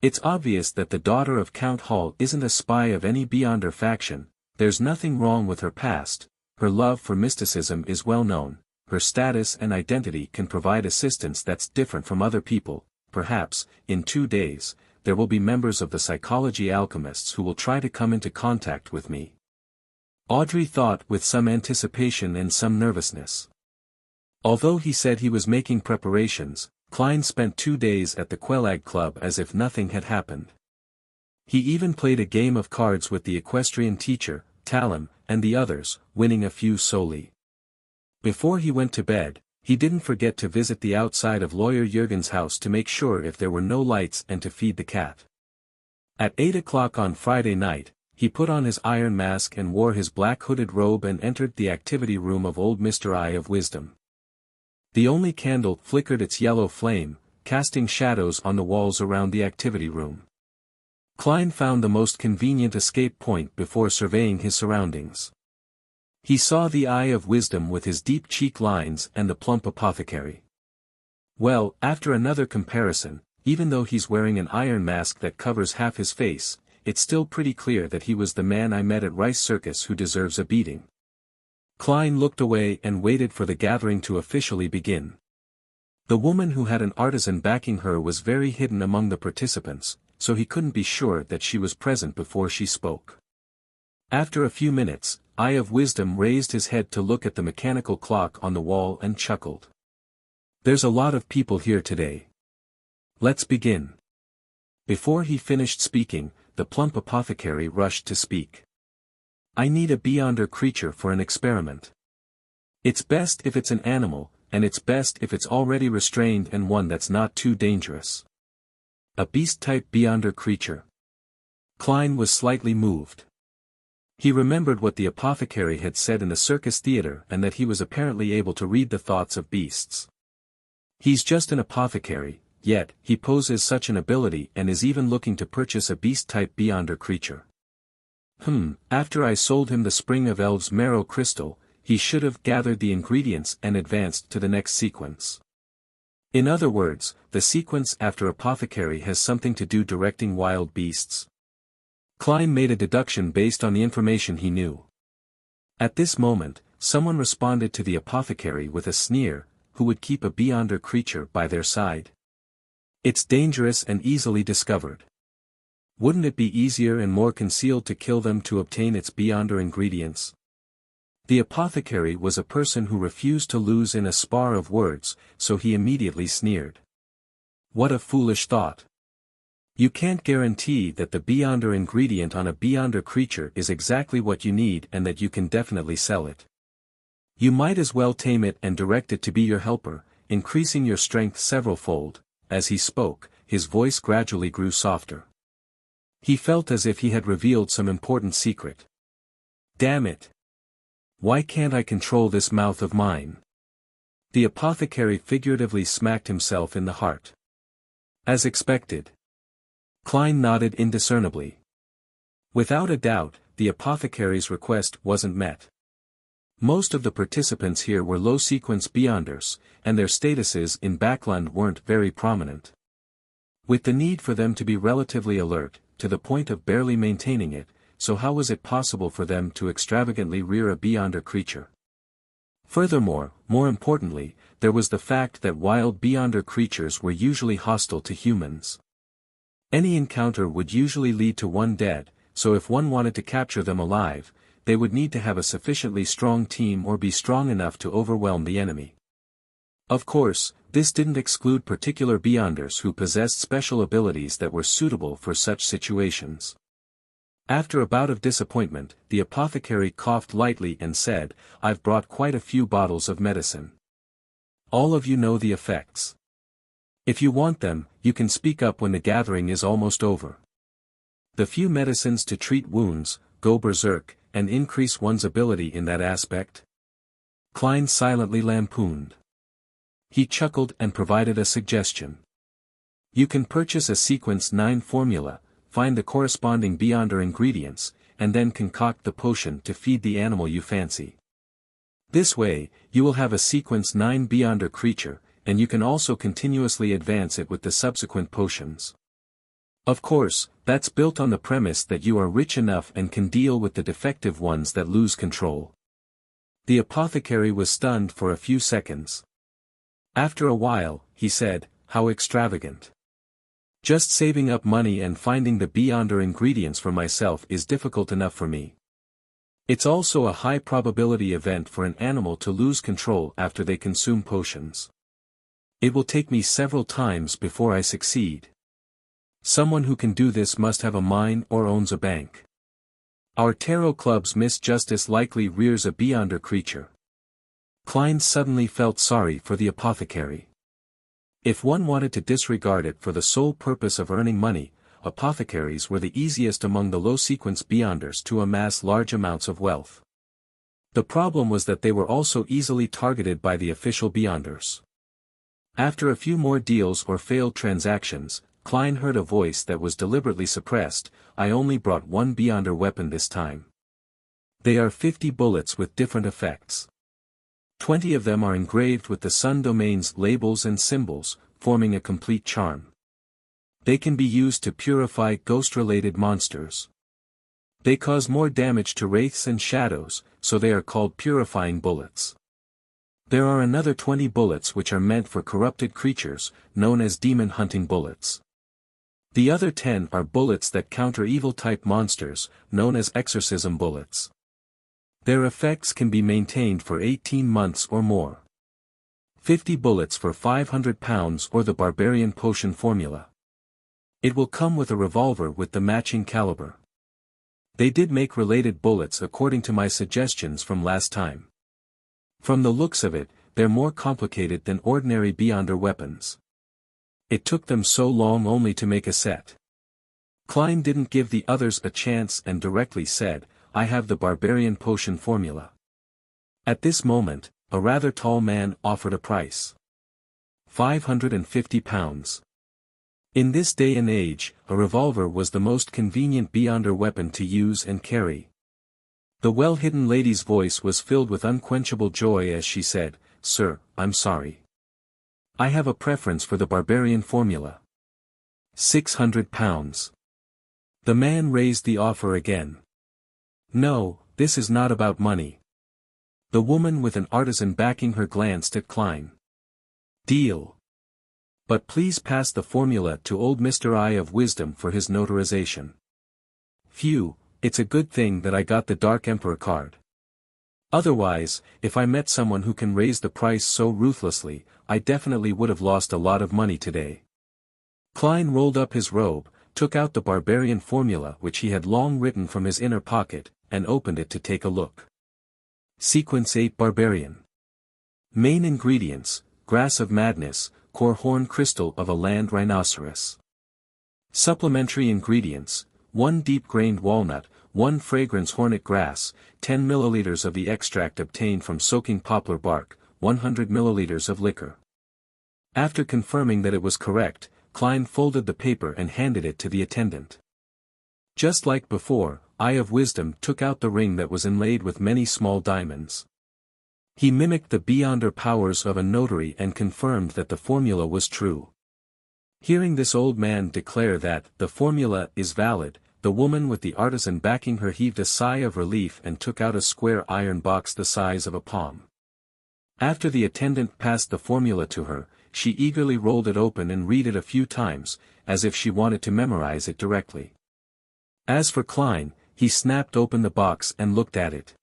It's obvious that the daughter of Count Hall isn't a spy of any Beyonder faction. There's nothing wrong with her past, her love for mysticism is well known, her status and identity can provide assistance that's different from other people. Perhaps, in 2 days, there will be members of the psychology alchemists who will try to come into contact with me. Audrey thought with some anticipation and some nervousness. Although he said he was making preparations, Klein spent 2 days at the Quelag Club as if nothing had happened. He even played a game of cards with the equestrian teacher, Talim, and the others, winning a few soldi. Before he went to bed, he didn't forget to visit the outside of Lawyer Jürgen's house to make sure if there were no lights and to feed the cat. At 8 o'clock on Friday night, he put on his iron mask and wore his black hooded robe and entered the activity room of old Mr. Eye of Wisdom. The only candle flickered its yellow flame, casting shadows on the walls around the activity room. Klein found the most convenient escape point before surveying his surroundings. He saw the Eye of Wisdom with his deep cheek lines and the plump apothecary. Well, after another comparison, even though he's wearing an iron mask that covers half his face, it's still pretty clear that he was the man I met at Rice Circus who deserves a beating. Klein looked away and waited for the gathering to officially begin. The woman who had an artisan backing her was very hidden among the participants, so he couldn't be sure that she was present before she spoke. After a few minutes, Eye of Wisdom raised his head to look at the mechanical clock on the wall and chuckled. There's a lot of people here today. Let's begin. Before he finished speaking, the plump apothecary rushed to speak. I need a Beyonder creature for an experiment. It's best if it's an animal, and it's best if it's already restrained and one that's not too dangerous. A beast-type Beyonder creature. Klein was slightly moved. He remembered what the apothecary had said in the circus theater and that he was apparently able to read the thoughts of beasts. He's just an apothecary, yet he poses such an ability and is even looking to purchase a beast-type Beyonder creature. After I sold him the Spring of Elves marrow crystal, he should have gathered the ingredients and advanced to the next sequence. In other words, the sequence after apothecary has something to do directing wild beasts. Klein made a deduction based on the information he knew. At this moment, someone responded to the apothecary with a sneer, who would keep a Beyonder creature by their side. It's dangerous and easily discovered. Wouldn't it be easier and more concealed to kill them to obtain its Beyonder ingredients? The apothecary was a person who refused to lose in a spar of words, so he immediately sneered. What a foolish thought. You can't guarantee that the Beyonder ingredient on a Beyonder creature is exactly what you need and that you can definitely sell it. You might as well tame it and direct it to be your helper, increasing your strength several-fold. As he spoke, his voice gradually grew softer. He felt as if he had revealed some important secret. Damn it! Why can't I control this mouth of mine? The apothecary figuratively smacked himself in the heart. As expected. Klein nodded indiscernibly. Without a doubt, the apothecary's request wasn't met. Most of the participants here were low-sequence Beyonders, and their statuses in Backland weren't very prominent. With the need for them to be relatively alert, to the point of barely maintaining it, so how was it possible for them to extravagantly rear a beyonder creature? Furthermore, more importantly, there was the fact that wild beyonder creatures were usually hostile to humans. Any encounter would usually lead to one dead, so if one wanted to capture them alive, they would need to have a sufficiently strong team or be strong enough to overwhelm the enemy. Of course, this didn't exclude particular beyonders who possessed special abilities that were suitable for such situations. After a bout of disappointment, the apothecary coughed lightly and said, "I've brought quite a few bottles of medicine. All of you know the effects. If you want them, you can speak up when the gathering is almost over. The few medicines to treat wounds, go berserk, and increase one's ability in that aspect?" Klein silently lampooned. He chuckled and provided a suggestion. "You can purchase a Sequence 9 formula, find the corresponding beyonder ingredients, and then concoct the potion to feed the animal you fancy. This way, you will have a Sequence 9 beyonder creature, and you can also continuously advance it with the subsequent potions. Of course, that's built on the premise that you are rich enough and can deal with the defective ones that lose control." The apothecary was stunned for a few seconds. After a while, he said, "How extravagant. Just saving up money and finding the beyonder ingredients for myself is difficult enough for me. It's also a high probability event for an animal to lose control after they consume potions. It will take me several times before I succeed. Someone who can do this must have a mine or owns a bank. Our tarot club's Miss Justice likely rears a beyonder creature." Klein suddenly felt sorry for the apothecary. If one wanted to disregard it for the sole purpose of earning money, apothecaries were the easiest among the low-sequence beyonders to amass large amounts of wealth. The problem was that they were also easily targeted by the official beyonders. After a few more deals or failed transactions, Klein heard a voice that was deliberately suppressed, "I only brought one beyonder weapon this time. They are 50 bullets with different effects. 20 of them are engraved with the Sun Domain's labels and symbols, forming a complete charm. They can be used to purify ghost-related monsters. They cause more damage to wraiths and shadows, so they are called purifying bullets. There are another 20 bullets which are meant for corrupted creatures, known as demon-hunting bullets. The other 10 are bullets that counter evil-type monsters, known as exorcism bullets. Their effects can be maintained for 18 months or more. 50 bullets for £500 or the Barbarian Potion formula. It will come with a revolver with the matching caliber. They did make related bullets according to my suggestions from last time. From the looks of it, they're more complicated than ordinary beyonder weapons. It took them so long only to make a set." Klein didn't give the others a chance and directly said, "I have the Barbarian Potion formula." At this moment, a rather tall man offered a price. £550. In this day and age, a revolver was the most convenient beyonder weapon to use and carry. The well-hidden lady's voice was filled with unquenchable joy as she said, "Sir, I'm sorry. I have a preference for the Barbarian formula. £600. The man raised the offer again. "No, this is not about money." The woman with an artisan backing her glanced at Klein. "Deal. But please pass the formula to old Mr. Eye of Wisdom for his notarization. Phew, it's a good thing that I got the Dark Emperor card. Otherwise, if I met someone who can raise the price so ruthlessly, I definitely would have lost a lot of money today." Klein rolled up his robe, took out the Barbarian formula which he had long written from his inner pocket, and opened it to take a look. Sequence 8 Barbarian. Main ingredients, Grass of Madness, Core Horn Crystal of a Land Rhinoceros. Supplementary ingredients, 1 deep-grained walnut, 1 fragrance hornet grass, 10 ml of the extract obtained from soaking poplar bark, 100 ml of liquor. After confirming that it was correct, Klein folded the paper and handed it to the attendant. Just like before, Eye of Wisdom took out the ring that was inlaid with many small diamonds. He mimicked the beyonder powers of a notary and confirmed that the formula was true. Hearing this old man declare that the formula is valid, the woman with the artisan backing her heaved a sigh of relief and took out a square iron box the size of a palm. After the attendant passed the formula to her, she eagerly rolled it open and read it a few times, as if she wanted to memorize it directly. As for Klein, he snapped open the box and looked at it.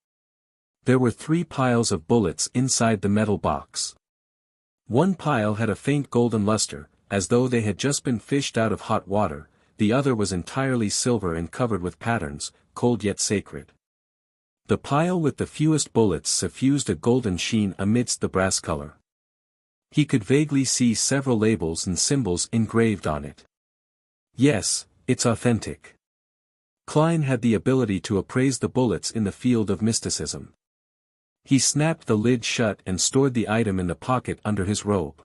There were 3 piles of bullets inside the metal box. One pile had a faint golden luster, as though they had just been fished out of hot water, the other was entirely silver and covered with patterns, cold yet sacred. The pile with the fewest bullets suffused a golden sheen amidst the brass color. He could vaguely see several labels and symbols engraved on it. Yes, it's authentic. Klein had the ability to appraise the bullets in the field of mysticism. He snapped the lid shut and stored the item in the pocket under his robe.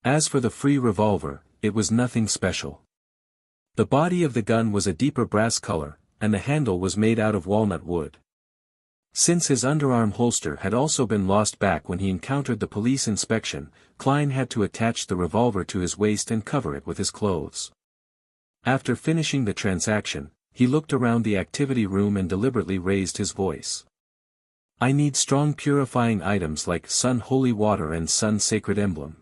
As for the free revolver, it was nothing special. The body of the gun was a deeper brass color, and the handle was made out of walnut wood. Since his underarm holster had also been lost back when he encountered the police inspection, Klein had to attach the revolver to his waist and cover it with his clothes. After finishing the transaction, he looked around the activity room and deliberately raised his voice. I need strong purifying items like Sun Holy Water and Sun Sacred Emblem.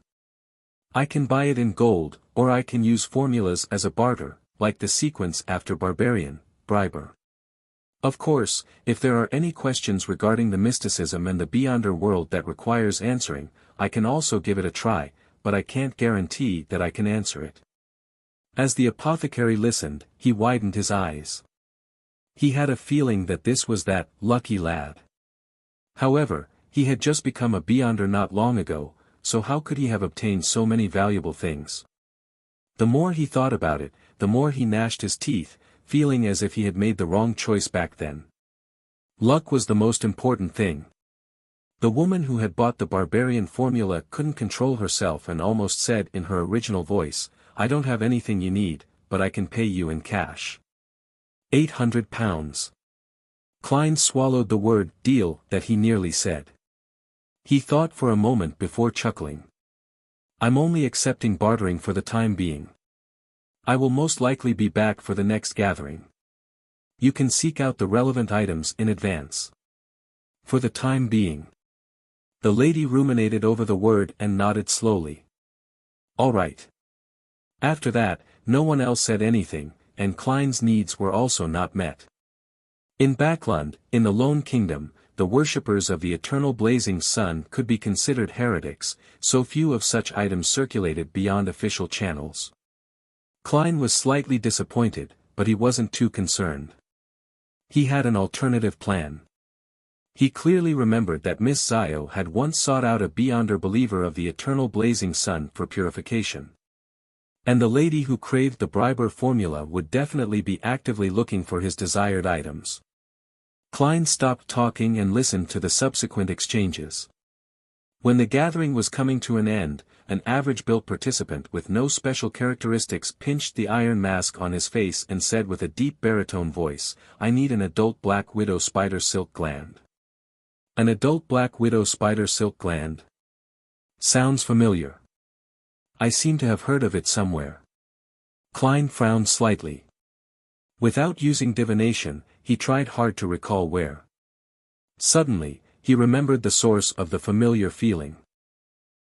I can buy it in gold, or I can use formulas as a barter, like the sequence after Barbarian, Briber. Of course, if there are any questions regarding the mysticism and the beyonder world that requires answering, I can also give it a try, but I can't guarantee that I can answer it. As the apothecary listened, he widened his eyes. He had a feeling that this was that lucky lad. However, he had just become a beyonder not long ago, so how could he have obtained so many valuable things? The more he thought about it, the more he gnashed his teeth, feeling as if he had made the wrong choice back then. Luck was the most important thing. The woman who had bought the Barbarian formula couldn't control herself and almost said in her original voice, I don't have anything you need, but I can pay you in cash. 800 pounds. Klein swallowed the word deal that he nearly said. He thought for a moment before chuckling. I'm only accepting bartering for the time being. I will most likely be back for the next gathering. You can seek out the relevant items in advance. For the time being. The lady ruminated over the word and nodded slowly. All right. After that, no one else said anything, and Klein's needs were also not met. In Backlund, in the Lone Kingdom, the worshippers of the eternal blazing sun could be considered heretics, so few of such items circulated beyond official channels. Klein was slightly disappointed, but he wasn't too concerned. He had an alternative plan. He clearly remembered that Miss Zio had once sought out a beyonder believer of the eternal blazing sun for purification. And the lady who craved the Briber formula would definitely be actively looking for his desired items. Klein stopped talking and listened to the subsequent exchanges. When the gathering was coming to an end, an average-built participant with no special characteristics pinched the iron mask on his face and said with a deep baritone voice, I need an adult black widow spider silk gland. An adult black widow spider silk gland? Sounds familiar. I seem to have heard of it somewhere. Klein frowned slightly. Without using divination, he tried hard to recall where. Suddenly, he remembered the source of the familiar feeling.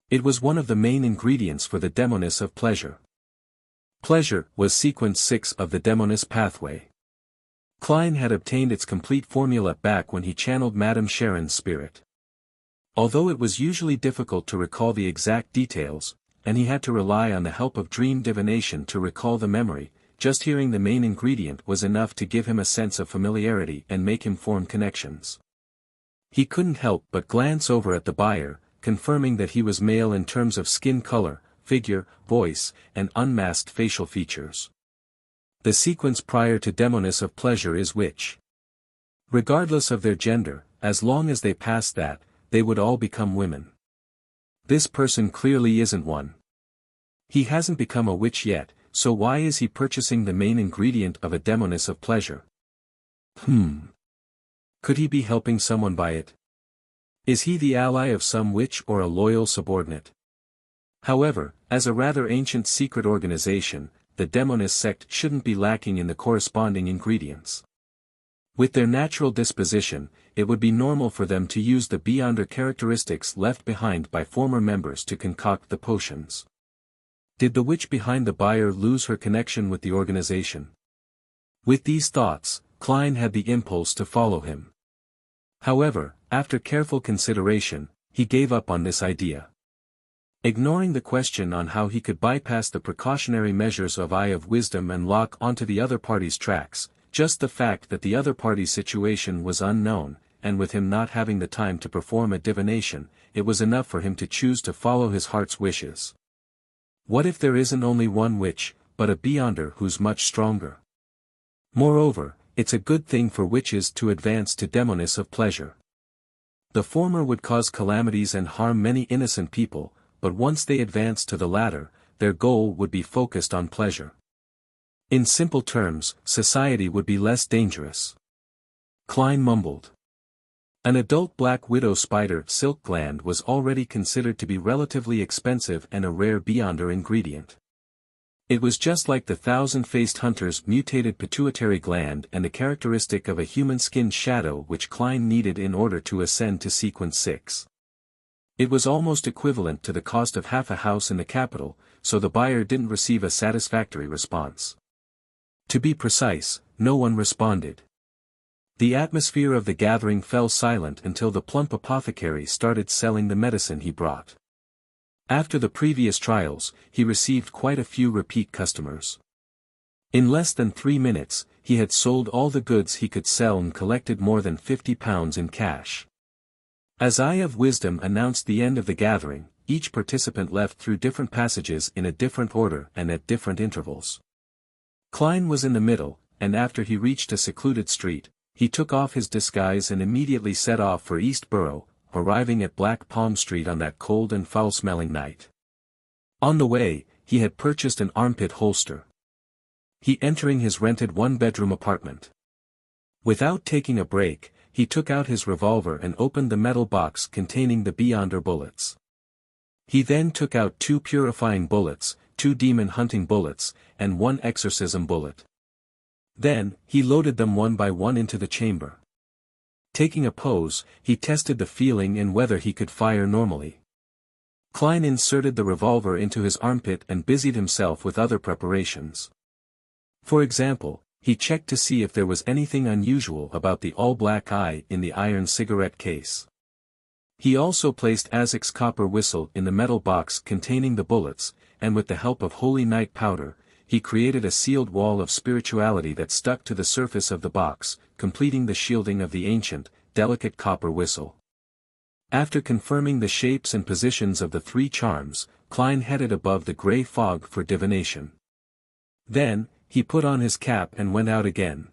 It was one of the main ingredients for the demoness of pleasure. Pleasure was sequence 6 of the demoness pathway. Klein had obtained its complete formula back when he channeled Madame Sharon's spirit. Although it was usually difficult to recall the exact details, and he had to rely on the help of dream divination to recall the memory, just hearing the main ingredient was enough to give him a sense of familiarity and make him form connections. He couldn't help but glance over at the buyer, confirming that he was male in terms of skin color, figure, voice, and unmasked facial features. The sequence prior to demoness of pleasure is which? Regardless of their gender, as long as they pass that, they would all become women. This person clearly isn't one. He hasn't become a witch yet, so why is he purchasing the main ingredient of a demoness of pleasure? Could he be helping someone by it? Is he the ally of some witch or a loyal subordinate? However, as a rather ancient secret organization, the demonist sect shouldn't be lacking in the corresponding ingredients. With their natural disposition, it would be normal for them to use the beyonder characteristics left behind by former members to concoct the potions. Did the witch behind the buyer lose her connection with the organization? With these thoughts, Klein had the impulse to follow him. However, after careful consideration, he gave up on this idea. Ignoring the question on how he could bypass the precautionary measures of Eye of Wisdom and lock onto the other party's tracks, just the fact that the other party's situation was unknown, and with him not having the time to perform a divination, it was enough for him to choose to follow his heart's wishes. What if there isn't only one witch, but a beyonder who's much stronger? Moreover, it's a good thing for witches to advance to demonists of pleasure. The former would cause calamities and harm many innocent people, but once they advance to the latter, their goal would be focused on pleasure. In simple terms, society would be less dangerous. Klein mumbled. An adult black widow spider silk gland was already considered to be relatively expensive and a rare beyonder ingredient. It was just like the thousand-faced hunter's mutated pituitary gland and a characteristic of a human skin shadow which Klein needed in order to ascend to sequence 6. It was almost equivalent to the cost of half a house in the capital, so the buyer didn't receive a satisfactory response. To be precise, no one responded. The atmosphere of the gathering fell silent until the plump apothecary started selling the medicine he brought. After the previous trials, he received quite a few repeat customers. In less than 3 minutes, he had sold all the goods he could sell and collected more than £50 in cash. As Eye of Wisdom announced the end of the gathering, each participant left through different passages in a different order and at different intervals. Klein was in the middle, and after he reached a secluded street, he took off his disguise and immediately set off for East Borough, arriving at Black Palm Street on that cold and foul-smelling night. On the way, he had purchased an armpit holster. He entering his rented one-bedroom apartment. Without taking a break, he took out his revolver and opened the metal box containing the beyonder bullets. He then took out 2 purifying bullets, 2 demon hunting bullets, and 1 exorcism bullet. Then, he loaded them one by one into the chamber. Taking a pose, he tested the feeling and whether he could fire normally. Klein inserted the revolver into his armpit and busied himself with other preparations. For example, he checked to see if there was anything unusual about the all-black eye in the iron cigarette case. He also placed Azek's copper whistle in the metal box containing the bullets, and with the help of holy night powder, he created a sealed wall of spirituality that stuck to the surface of the box, completing the shielding of the ancient, delicate copper whistle. After confirming the shapes and positions of the 3 charms, Klein headed above the grey fog for divination. Then, he put on his cap and went out again.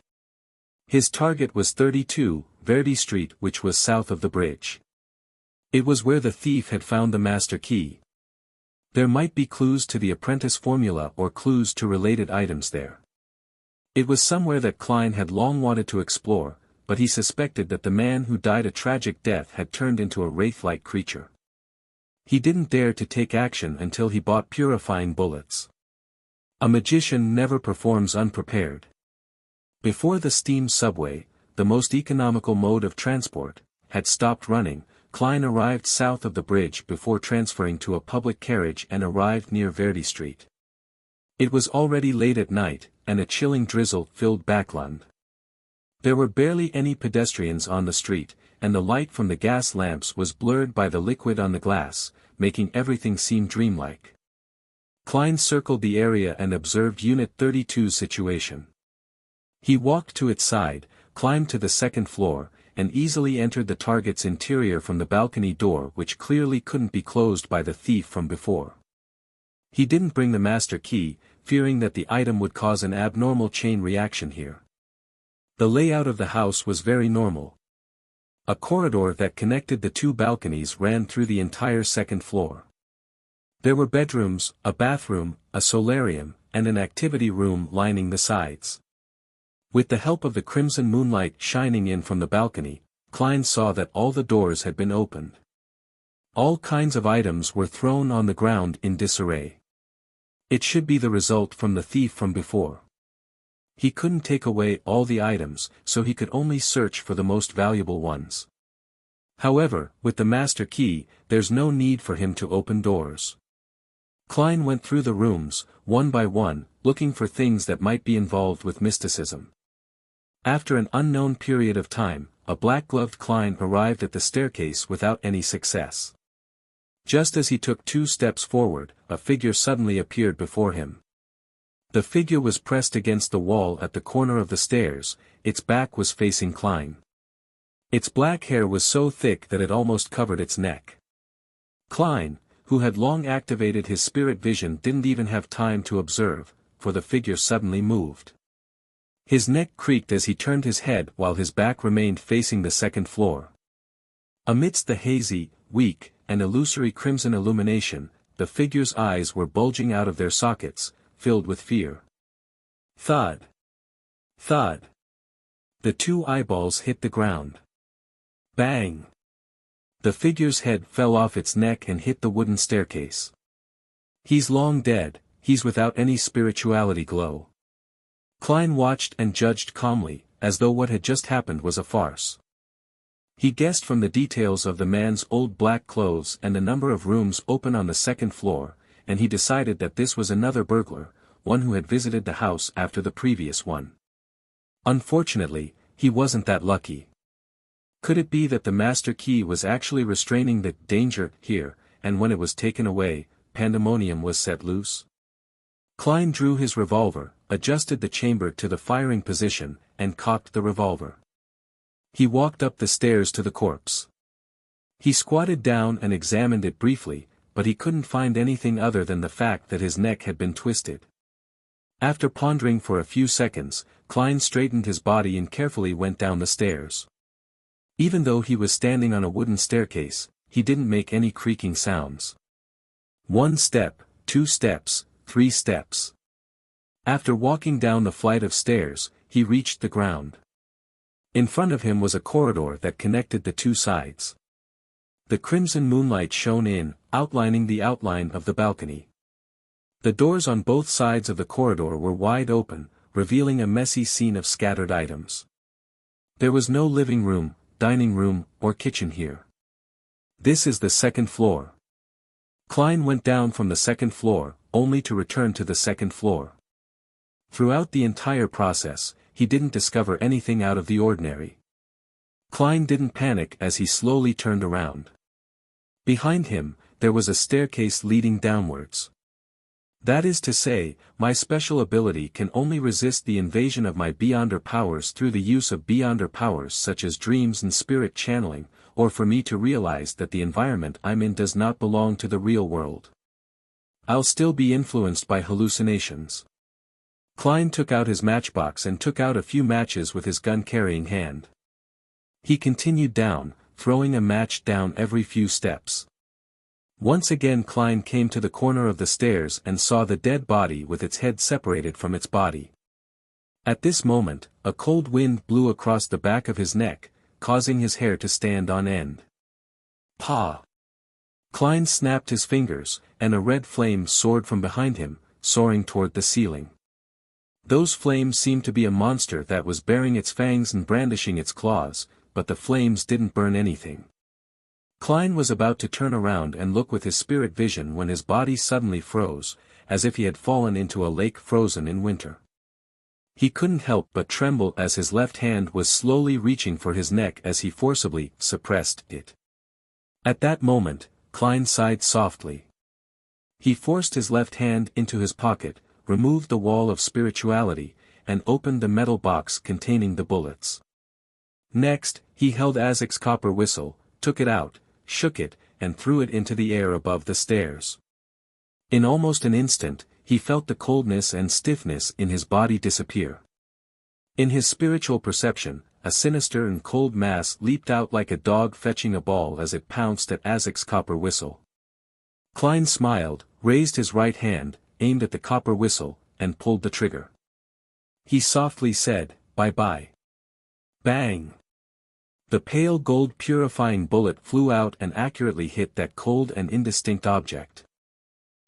His target was 32, Verdi Street, which was south of the bridge. It was where the thief had found the master key. There might be clues to the apprentice formula or clues to related items there. It was somewhere that Klein had long wanted to explore, but he suspected that the man who died a tragic death had turned into a wraith-like creature. He didn't dare to take action until he bought purifying bullets. A magician never performs unprepared. Before the steam subway, the most economical mode of transport, had stopped running, Klein arrived south of the bridge before transferring to a public carriage and arrived near Verdi Street. It was already late at night, and a chilling drizzle filled Backlund. There were barely any pedestrians on the street, and the light from the gas lamps was blurred by the liquid on the glass, making everything seem dreamlike. Klein circled the area and observed Unit 32's situation. He walked to its side, climbed to the 2nd floor, and easily entered the target's interior from the balcony door, which clearly couldn't be closed by the thief from before. He didn't bring the master key, fearing that the item would cause an abnormal chain reaction here. The layout of the house was very normal. A corridor that connected the 2 balconies ran through the entire 2nd floor. There were bedrooms, a bathroom, a solarium, and an activity room lining the sides. With the help of the crimson moonlight shining in from the balcony, Klein saw that all the doors had been opened. All kinds of items were thrown on the ground in disarray. It should be the result from the thief from before. He couldn't take away all the items, so he could only search for the most valuable ones. However, with the master key, there's no need for him to open doors. Klein went through the rooms, one by one, looking for things that might be involved with mysticism. After an unknown period of time, a black-gloved Klein arrived at the staircase without any success. Just as he took 2 steps forward, a figure suddenly appeared before him. The figure was pressed against the wall at the corner of the stairs, its back was facing Klein. Its black hair was so thick that it almost covered its neck. Klein, who had long activated his spirit vision, didn't even have time to observe, for the figure suddenly moved. His neck creaked as he turned his head while his back remained facing the second floor. Amidst the hazy, weak, and illusory crimson illumination, the figure's eyes were bulging out of their sockets, filled with fear. Thud. Thud. The 2 eyeballs hit the ground. Bang. The figure's head fell off its neck and hit the wooden staircase. He's long dead, he's without any spirituality glow. Klein watched and judged calmly, as though what had just happened was a farce. He guessed from the details of the man's old black clothes and the number of rooms open on the second floor, and he decided that this was another burglar, one who had visited the house after the previous one. Unfortunately, he wasn't that lucky. Could it be that the master key was actually restraining the danger here, and when it was taken away, pandemonium was set loose? Klein drew his revolver, adjusted the chamber to the firing position, and cocked the revolver. He walked up the stairs to the corpse. He squatted down and examined it briefly, but he couldn't find anything other than the fact that his neck had been twisted. After pondering for a few seconds, Klein straightened his body and carefully went down the stairs. Even though he was standing on a wooden staircase, he didn't make any creaking sounds. 1 step, 2 steps, 3 steps. After walking down the flight of stairs, he reached the ground. In front of him was a corridor that connected the 2 sides. The crimson moonlight shone in, outlining the outline of the balcony. The doors on both sides of the corridor were wide open, revealing a messy scene of scattered items. There was no living room, dining room, or kitchen here. This is the second floor. Klein went down from the second floor, only to return to the second floor. Throughout the entire process, he didn't discover anything out of the ordinary. Klein didn't panic as he slowly turned around. Behind him, there was a staircase leading downwards. That is to say, my special ability can only resist the invasion of my beyonder powers through the use of beyonder powers such as dreams and spirit channeling, or for me to realize that the environment I'm in does not belong to the real world. I'll still be influenced by hallucinations. Klein took out his matchbox and took out a few matches with his gun-carrying hand. He continued down, throwing a match down every few steps. Once again Klein came to the corner of the stairs and saw the dead body with its head separated from its body. At this moment, a cold wind blew across the back of his neck, causing his hair to stand on end. Pa! Klein snapped his fingers, and a red flame soared from behind him, soaring toward the ceiling. Those flames seemed to be a monster that was baring its fangs and brandishing its claws, but the flames didn't burn anything. Klein was about to turn around and look with his spirit vision when his body suddenly froze, as if he had fallen into a lake frozen in winter. He couldn't help but tremble as his left hand was slowly reaching for his neck as he forcibly suppressed it. At that moment, Klein sighed softly. He forced his left hand into his pocket, removed the wall of spirituality, and opened the metal box containing the bullets. Next, he held Azek's copper whistle, took it out, shook it, and threw it into the air above the stairs. In almost an instant, he felt the coldness and stiffness in his body disappear. In his spiritual perception, a sinister and cold mass leaped out like a dog fetching a ball as it pounced at Azek's copper whistle. Klein smiled, raised his right hand, aimed at the copper whistle, and pulled the trigger. He softly said, "Bye-bye." Bang! The pale gold purifying bullet flew out and accurately hit that cold and indistinct object.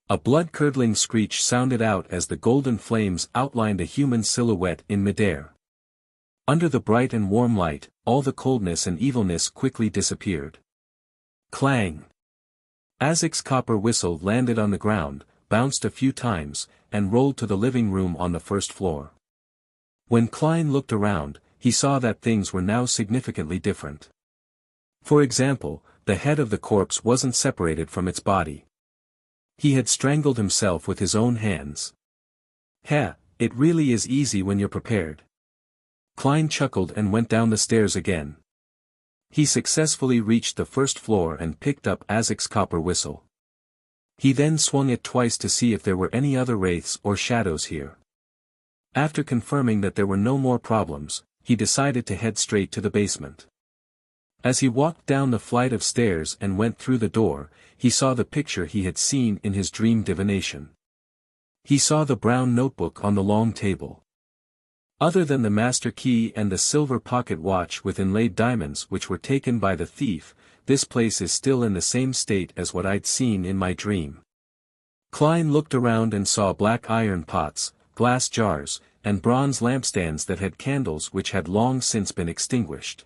A blood-curdling screech sounded out as the golden flames outlined a human silhouette in midair. Under the bright and warm light, all the coldness and evilness quickly disappeared. Clang! Azek's copper whistle landed on the ground, bounced a few times, and rolled to the living room on the first floor. When Klein looked around, he saw that things were now significantly different. For example, the head of the corpse wasn't separated from its body. He had strangled himself with his own hands. Heh, it really is easy when you're prepared. Klein chuckled and went down the stairs again. He successfully reached the first floor and picked up Azek's copper whistle. He then swung it twice to see if there were any other wraiths or shadows here. After confirming that there were no more problems, he decided to head straight to the basement. As he walked down the flight of stairs and went through the door, he saw the picture he had seen in his dream divination. He saw the brown notebook on the long table. Other than the master key and the silver pocket watch with inlaid diamonds which were taken by the thief, this place is still in the same state as what I'd seen in my dream. Klein looked around and saw black iron pots, glass jars, and bronze lampstands that had candles which had long since been extinguished.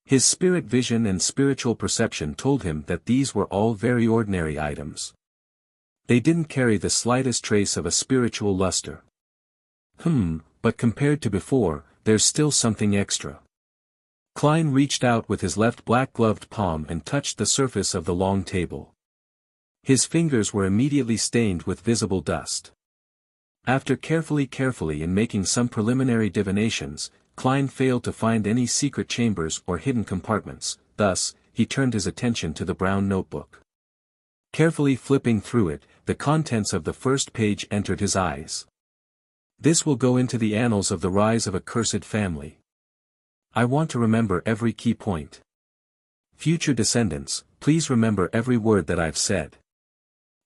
His spirit vision and spiritual perception told him that these were all very ordinary items. They didn't carry the slightest trace of a spiritual luster. But compared to before, there's still something extra. Klein reached out with his left black-gloved palm and touched the surface of the long table. His fingers were immediately stained with visible dust. After carefully and making some preliminary divinations, Klein failed to find any secret chambers or hidden compartments, thus, he turned his attention to the brown notebook. Carefully flipping through it, the contents of the first page entered his eyes. This will go into the annals of the rise of a cursed family. I want to remember every key point. Future descendants, please remember every word that I've said.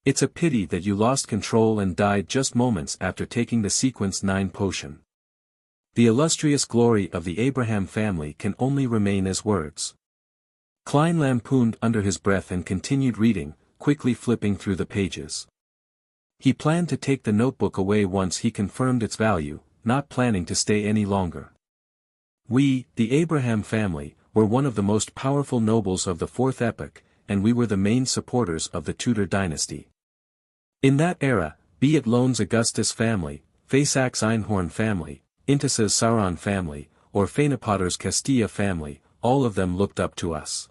It's a pity that you lost control and died just moments after taking the Sequence 9 potion. The illustrious glory of the Abraham family can only remain as words. Klein lampooned under his breath and continued reading, quickly flipping through the pages. He planned to take the notebook away once he confirmed its value, not planning to stay any longer. We, the Abraham family, were one of the most powerful nobles of the Fourth Epoch, and we were the main supporters of the Tudor dynasty. In that era, be it Lohn's Augustus family, Faysac's Einhorn family, Intis's Sauron family, or Phainopotter's Castilla family, all of them looked up to us.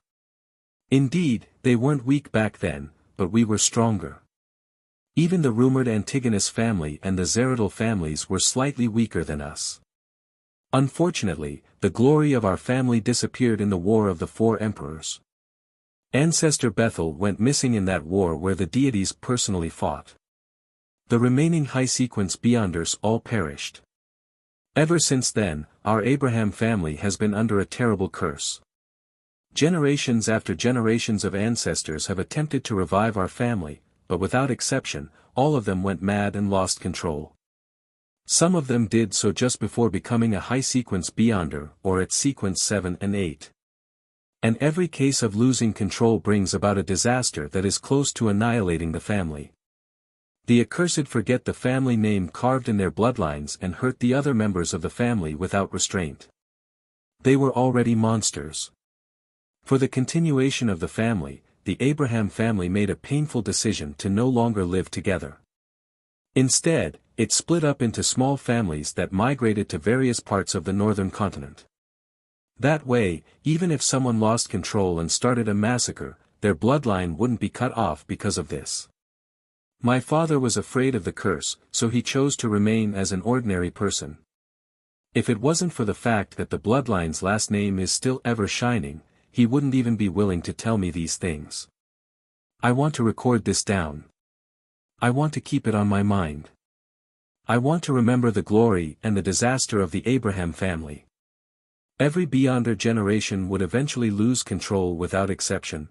Indeed, they weren't weak back then, but we were stronger. Even the rumored Antigonus family and the Zeradal families were slightly weaker than us. Unfortunately, the glory of our family disappeared in the War of the Four Emperors. Ancestor Bethel went missing in that war where the deities personally fought. The remaining high sequence Beyonders all perished. Ever since then, our Abraham family has been under a terrible curse. Generations after generations of ancestors have attempted to revive our family, but without exception, all of them went mad and lost control. Some of them did so just before becoming a high sequence Beyonder or at sequence 7 and 8. And every case of losing control brings about a disaster that is close to annihilating the family. The accursed forget the family name carved in their bloodlines and hurt the other members of the family without restraint. They were already monsters. For the continuation of the family, the Abraham family made a painful decision to no longer live together. Instead, it split up into small families that migrated to various parts of the northern continent. That way, even if someone lost control and started a massacre, their bloodline wouldn't be cut off because of this. My father was afraid of the curse, so he chose to remain as an ordinary person. If it wasn't for the fact that the bloodline's last name is still ever shining, he wouldn't even be willing to tell me these things. I want to record this down. I want to keep it on my mind. I want to remember the glory and the disaster of the Abraham family. Every Beyonder generation would eventually lose control without exception.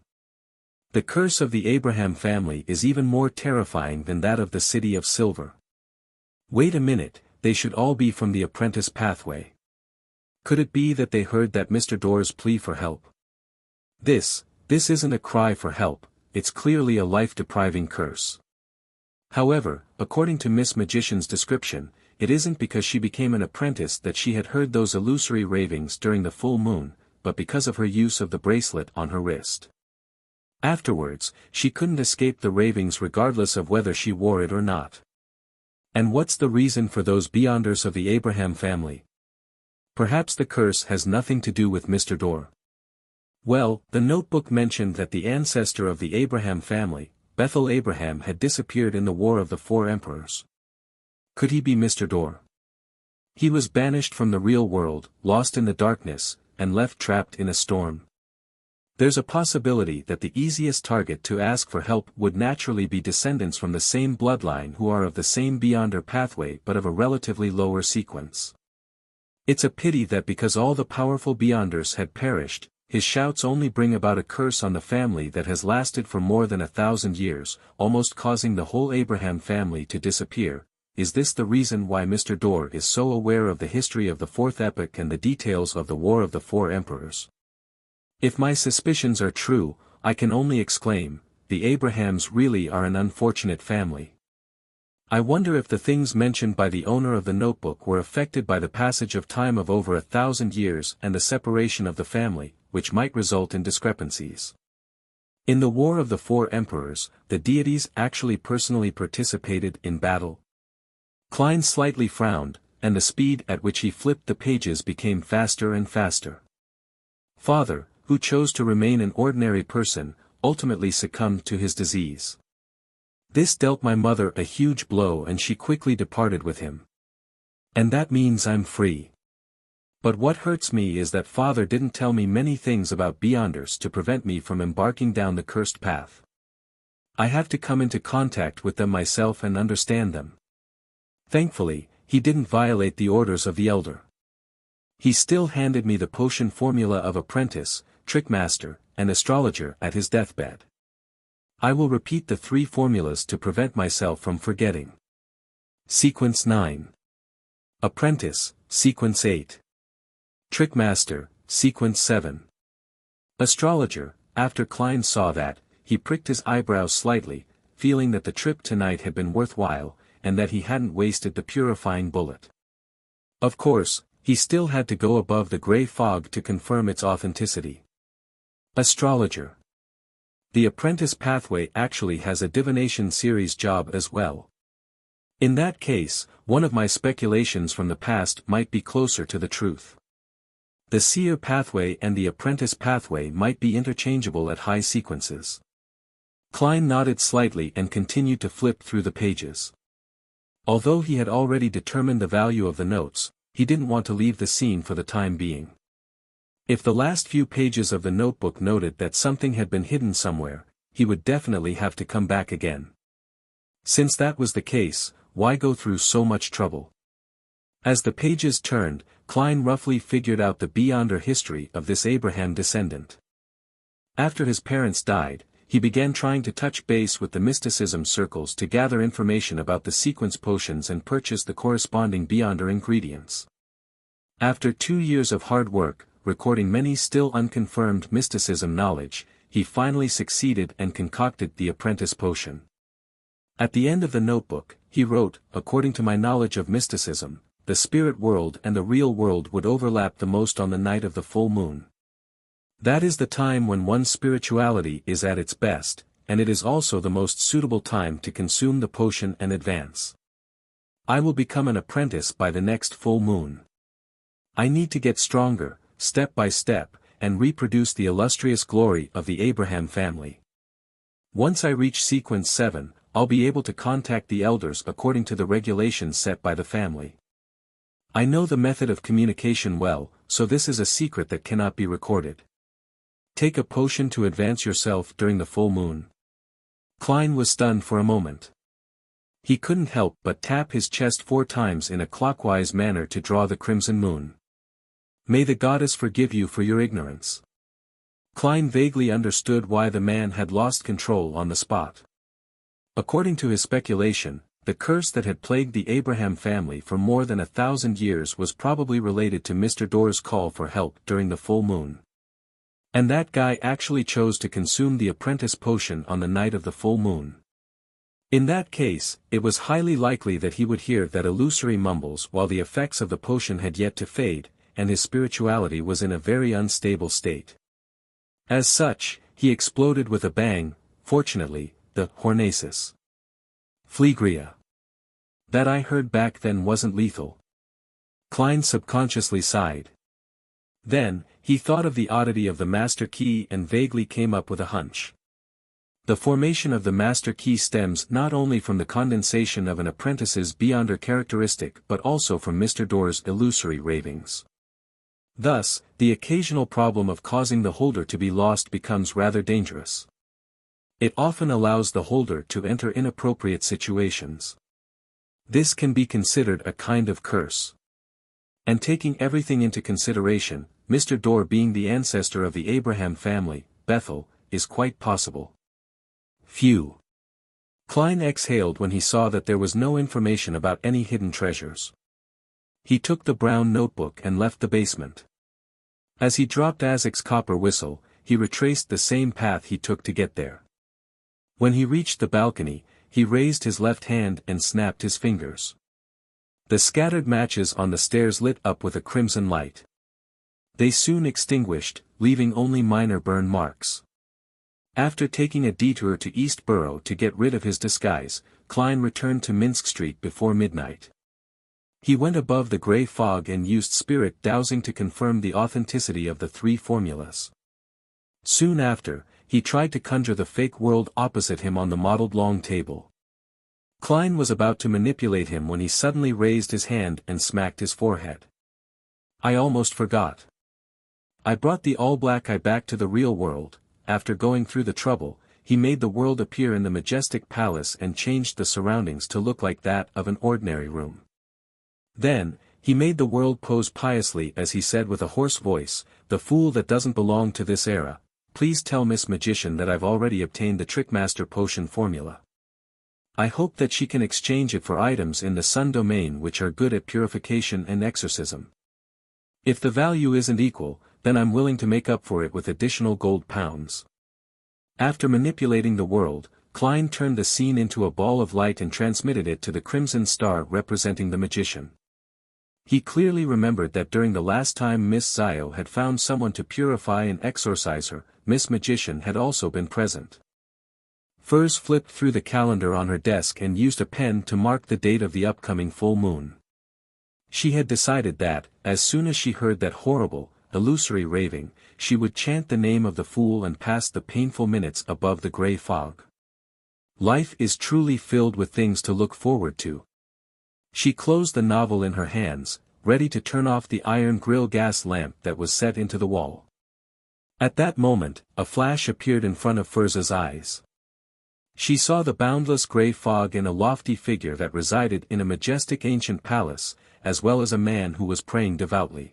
The curse of the Abraham family is even more terrifying than that of the City of Silver. Wait a minute, they should all be from the apprentice pathway. Could it be that they heard that Mr. Door's plea for help? This isn't a cry for help, it's clearly a life-depriving curse. However, according to Miss Magician's description, it isn't because she became an apprentice that she had heard those illusory ravings during the full moon, but because of her use of the bracelet on her wrist. Afterwards, she couldn't escape the ravings regardless of whether she wore it or not. And what's the reason for those beyonders of the Abraham family? Perhaps the curse has nothing to do with Mr. Dorr. Well, the notebook mentioned that the ancestor of the Abraham family, Bethel Abraham, had disappeared in the War of the Four Emperors. Could he be Mr. Dorr? He was banished from the real world, lost in the darkness, and left trapped in a storm. There's a possibility that the easiest target to ask for help would naturally be descendants from the same bloodline who are of the same Beyonder pathway but of a relatively lower sequence. It's a pity that because all the powerful Beyonders had perished, his shouts only bring about a curse on the family that has lasted for more than 1,000 years, almost causing the whole Abraham family to disappear. Is this the reason why Mr. Dorr is so aware of the history of the Fourth Epoch and the details of the War of the Four Emperors? If my suspicions are true, I can only exclaim, the Abrahams really are an unfortunate family. I wonder if the things mentioned by the owner of the notebook were affected by the passage of time of over 1,000 years and the separation of the family, which might result in discrepancies. In the War of the Four Emperors, the deities actually personally participated in battle. Klein slightly frowned, and the speed at which he flipped the pages became faster and faster. Father, who chose to remain an ordinary person, ultimately succumbed to his disease. This dealt my mother a huge blow and she quickly departed with him. And that means I'm free. But what hurts me is that father didn't tell me many things about Beyonders to prevent me from embarking down the cursed path. I have to come into contact with them myself and understand them. Thankfully, he didn't violate the orders of the elder. He still handed me the potion formula of apprentice, trickmaster, and astrologer at his deathbed. I will repeat the 3 formulas to prevent myself from forgetting. Sequence 9. Apprentice, Sequence 8. Trickmaster, Sequence 7. Astrologer. After Klein saw that, he pricked his eyebrows slightly, feeling that the trip tonight had been worthwhile, and that he hadn't wasted the purifying bullet. Of course, he still had to go above the gray fog to confirm its authenticity. Astrologer. The apprentice pathway actually has a divination series job as well. In that case, one of my speculations from the past might be closer to the truth. The seer pathway and the apprentice pathway might be interchangeable at high sequences. Klein nodded slightly and continued to flip through the pages. Although he had already determined the value of the notes, he didn't want to leave the scene for the time being. If the last few pages of the notebook noted that something had been hidden somewhere, he would definitely have to come back again. Since that was the case, why go through so much trouble? As the pages turned, Klein roughly figured out the beyonder history of this Abraham descendant. After his parents died, he began trying to touch base with the mysticism circles to gather information about the sequence potions and purchase the corresponding beyonder ingredients. After 2 years of hard work, recording many still unconfirmed mysticism knowledge, he finally succeeded and concocted the apprentice potion. At the end of the notebook, he wrote, according to my knowledge of mysticism, the spirit world and the real world would overlap the most on the night of the full moon. That is the time when one's spirituality is at its best, and it is also the most suitable time to consume the potion and advance. I will become an apprentice by the next full moon. I need to get stronger, step by step, and reproduce the illustrious glory of the Abraham family. Once I reach sequence 7, I'll be able to contact the elders according to the regulations set by the family. I know the method of communication well, so this is a secret that cannot be recorded. Take a potion to advance yourself during the full moon. Klein was stunned for a moment. He couldn't help but tap his chest 4 times in a clockwise manner to draw the crimson moon. May the goddess forgive you for your ignorance. Klein vaguely understood why the man had lost control on the spot. According to his speculation, the curse that had plagued the Abraham family for more than 1,000 years was probably related to Mr. Dorr's call for help during the full moon. And that guy actually chose to consume the apprentice potion on the night of the full moon. In that case, it was highly likely that he would hear that illusory mumbles while the effects of the potion had yet to fade, and his spirituality was in a very unstable state. As such, he exploded with a bang, fortunately, the hornasis phlegria that I heard back then wasn't lethal. Klein subconsciously sighed. Then, he thought of the oddity of the master key and vaguely came up with a hunch. The formation of the master key stems not only from the condensation of an apprentice's beyonder characteristic but also from Mr. Door's illusory ravings. Thus, the occasional problem of causing the holder to be lost becomes rather dangerous. It often allows the holder to enter inappropriate situations. This can be considered a kind of curse. And taking everything into consideration, Mr. Door being the ancestor of the Abraham family, Bethel, is quite possible. Phew. Klein exhaled when he saw that there was no information about any hidden treasures. He took the brown notebook and left the basement. As he dropped Isaac's copper whistle, he retraced the same path he took to get there. When he reached the balcony, he raised his left hand and snapped his fingers. The scattered matches on the stairs lit up with a crimson light. They soon extinguished, leaving only minor burn marks. After taking a detour to East Borough to get rid of his disguise, Klein returned to Minsk Street before midnight. He went above the grey fog and used spirit dowsing to confirm the authenticity of the 3 formulas. Soon after, he tried to conjure the fake world opposite him on the mottled long table. Klein was about to manipulate him when he suddenly raised his hand and smacked his forehead. I almost forgot. I brought the all-black eye back to the real world. After going through the trouble, he made the world appear in the majestic palace and changed the surroundings to look like that of an ordinary room. Then, he made the world pose piously as he said with a hoarse voice, "The fool that doesn't belong to this era. Please tell Miss Magician that I've already obtained the Trickmaster Potion formula. I hope that she can exchange it for items in the Sun domain which are good at purification and exorcism. If the value isn't equal, then I'm willing to make up for it with additional gold pounds." After manipulating the world, Klein turned the scene into a ball of light and transmitted it to the crimson star representing the magician. He clearly remembered that during the last time Miss Zio had found someone to purify and exorcise her, Miss Magician had also been present. Furs flipped through the calendar on her desk and used a pen to mark the date of the upcoming full moon. She had decided that, as soon as she heard that horrible, illusory raving, she would chant the name of the fool and pass the painful minutes above the grey fog. Life is truly filled with things to look forward to. She closed the novel in her hands, ready to turn off the iron grill gas lamp that was set into the wall. At that moment, a flash appeared in front of Furza's eyes. She saw the boundless grey fog and a lofty figure that resided in a majestic ancient palace, as well as a man who was praying devoutly.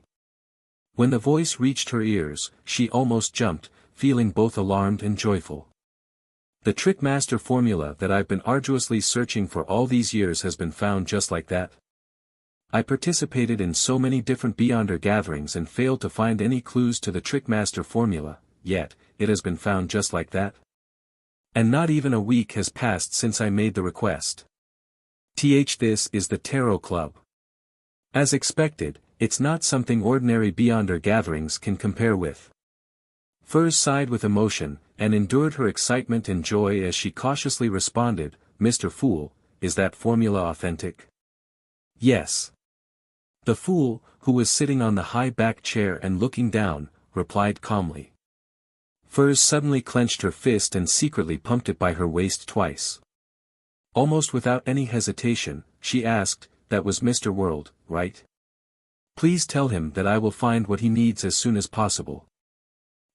When the voice reached her ears, she almost jumped, feeling both alarmed and joyful. "The Trickmaster formula that I've been arduously searching for all these years has been found just like that. I participated in so many different Beyonder gatherings and failed to find any clues to the Trickmaster formula, yet, it has been found just like that. And not even a week has passed since I made the request. This is the Tarot Club. As expected, it's not something ordinary Beyonder gatherings can compare with." Furs sighed with emotion, and endured her excitement and joy as she cautiously responded, "Mr. Fool, is that formula authentic?" "Yes." The fool, who was sitting on the high back chair and looking down, replied calmly. Furs suddenly clenched her fist and secretly pumped it by her waist twice. Almost without any hesitation, she asked, "That was Mr. World, right? Please tell him that I will find what he needs as soon as possible."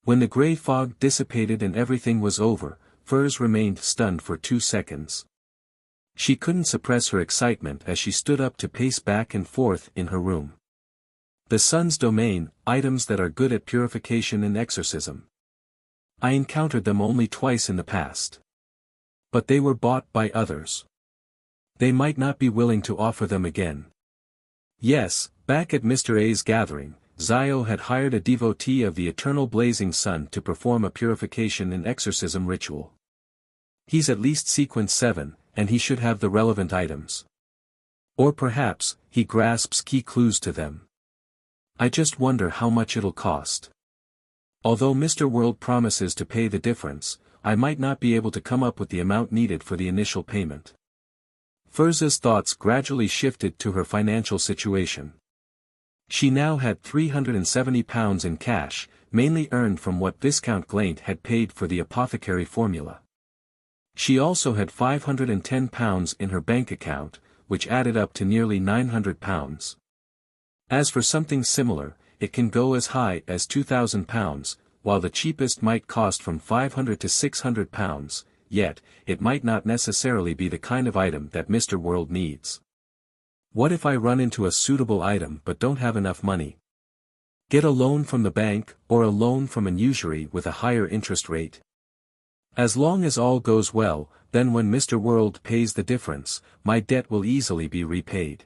When the grey fog dissipated and everything was over, Furs remained stunned for 2 seconds. She couldn't suppress her excitement as she stood up to pace back and forth in her room. The Sun's domain, items that are good at purification and exorcism. I encountered them only twice in the past. But they were bought by others. They might not be willing to offer them again. Yes, back at Mr. A's gathering, Zio had hired a devotee of the eternal blazing sun to perform a purification and exorcism ritual. He's at least sequence 7, and he should have the relevant items. Or perhaps, he grasps key clues to them. I just wonder how much it'll cost. Although Mr. World promises to pay the difference, I might not be able to come up with the amount needed for the initial payment. Furza's thoughts gradually shifted to her financial situation. She now had £370 in cash, mainly earned from what Viscount Glaint had paid for the apothecary formula. She also had £510 in her bank account, which added up to nearly £900. As for something similar, it can go as high as £2,000, while the cheapest might cost from £500 to £600, yet, it might not necessarily be the kind of item that Mr. World needs. What if I run into a suitable item but don't have enough money? Get a loan from the bank, or a loan from an usury with a higher interest rate? As long as all goes well, then when Mr. World pays the difference, my debt will easily be repaid.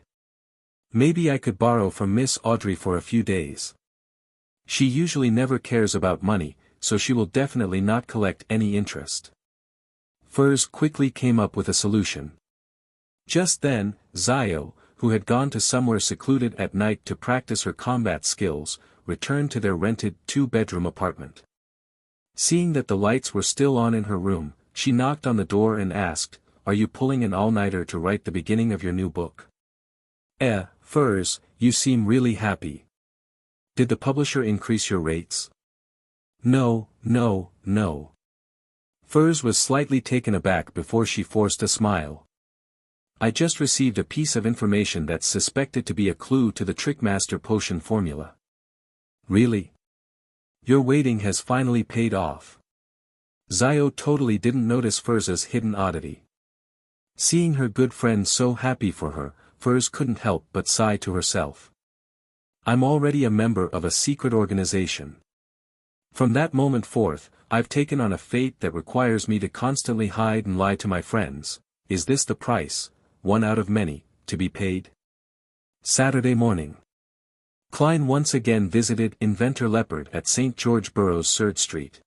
Maybe I could borrow from Miss Audrey for a few days. She usually never cares about money, so she will definitely not collect any interest. Furs quickly came up with a solution. Just then, Zio, who had gone to somewhere secluded at night to practice her combat skills, returned to their rented two-bedroom apartment. Seeing that the lights were still on in her room, she knocked on the door and asked, "Are you pulling an all-nighter to write the beginning of your new book?" Furs, you seem really happy. Did the publisher increase your rates?" No. Furs was slightly taken aback before she forced a smile. "I just received a piece of information that's suspected to be a clue to the Trickmaster potion formula." "Really? Your waiting has finally paid off." Zio totally didn't notice Furza's hidden oddity. Seeing her good friend so happy for her, Furs couldn't help but sigh to herself. "I'm already a member of a secret organization. From that moment forth, I've taken on a fate that requires me to constantly hide and lie to my friends. Is this the price, one out of many, to be paid?" Saturday morning. Klein once again visited Inventor Leopard at St. George Burroughs' Surd Street.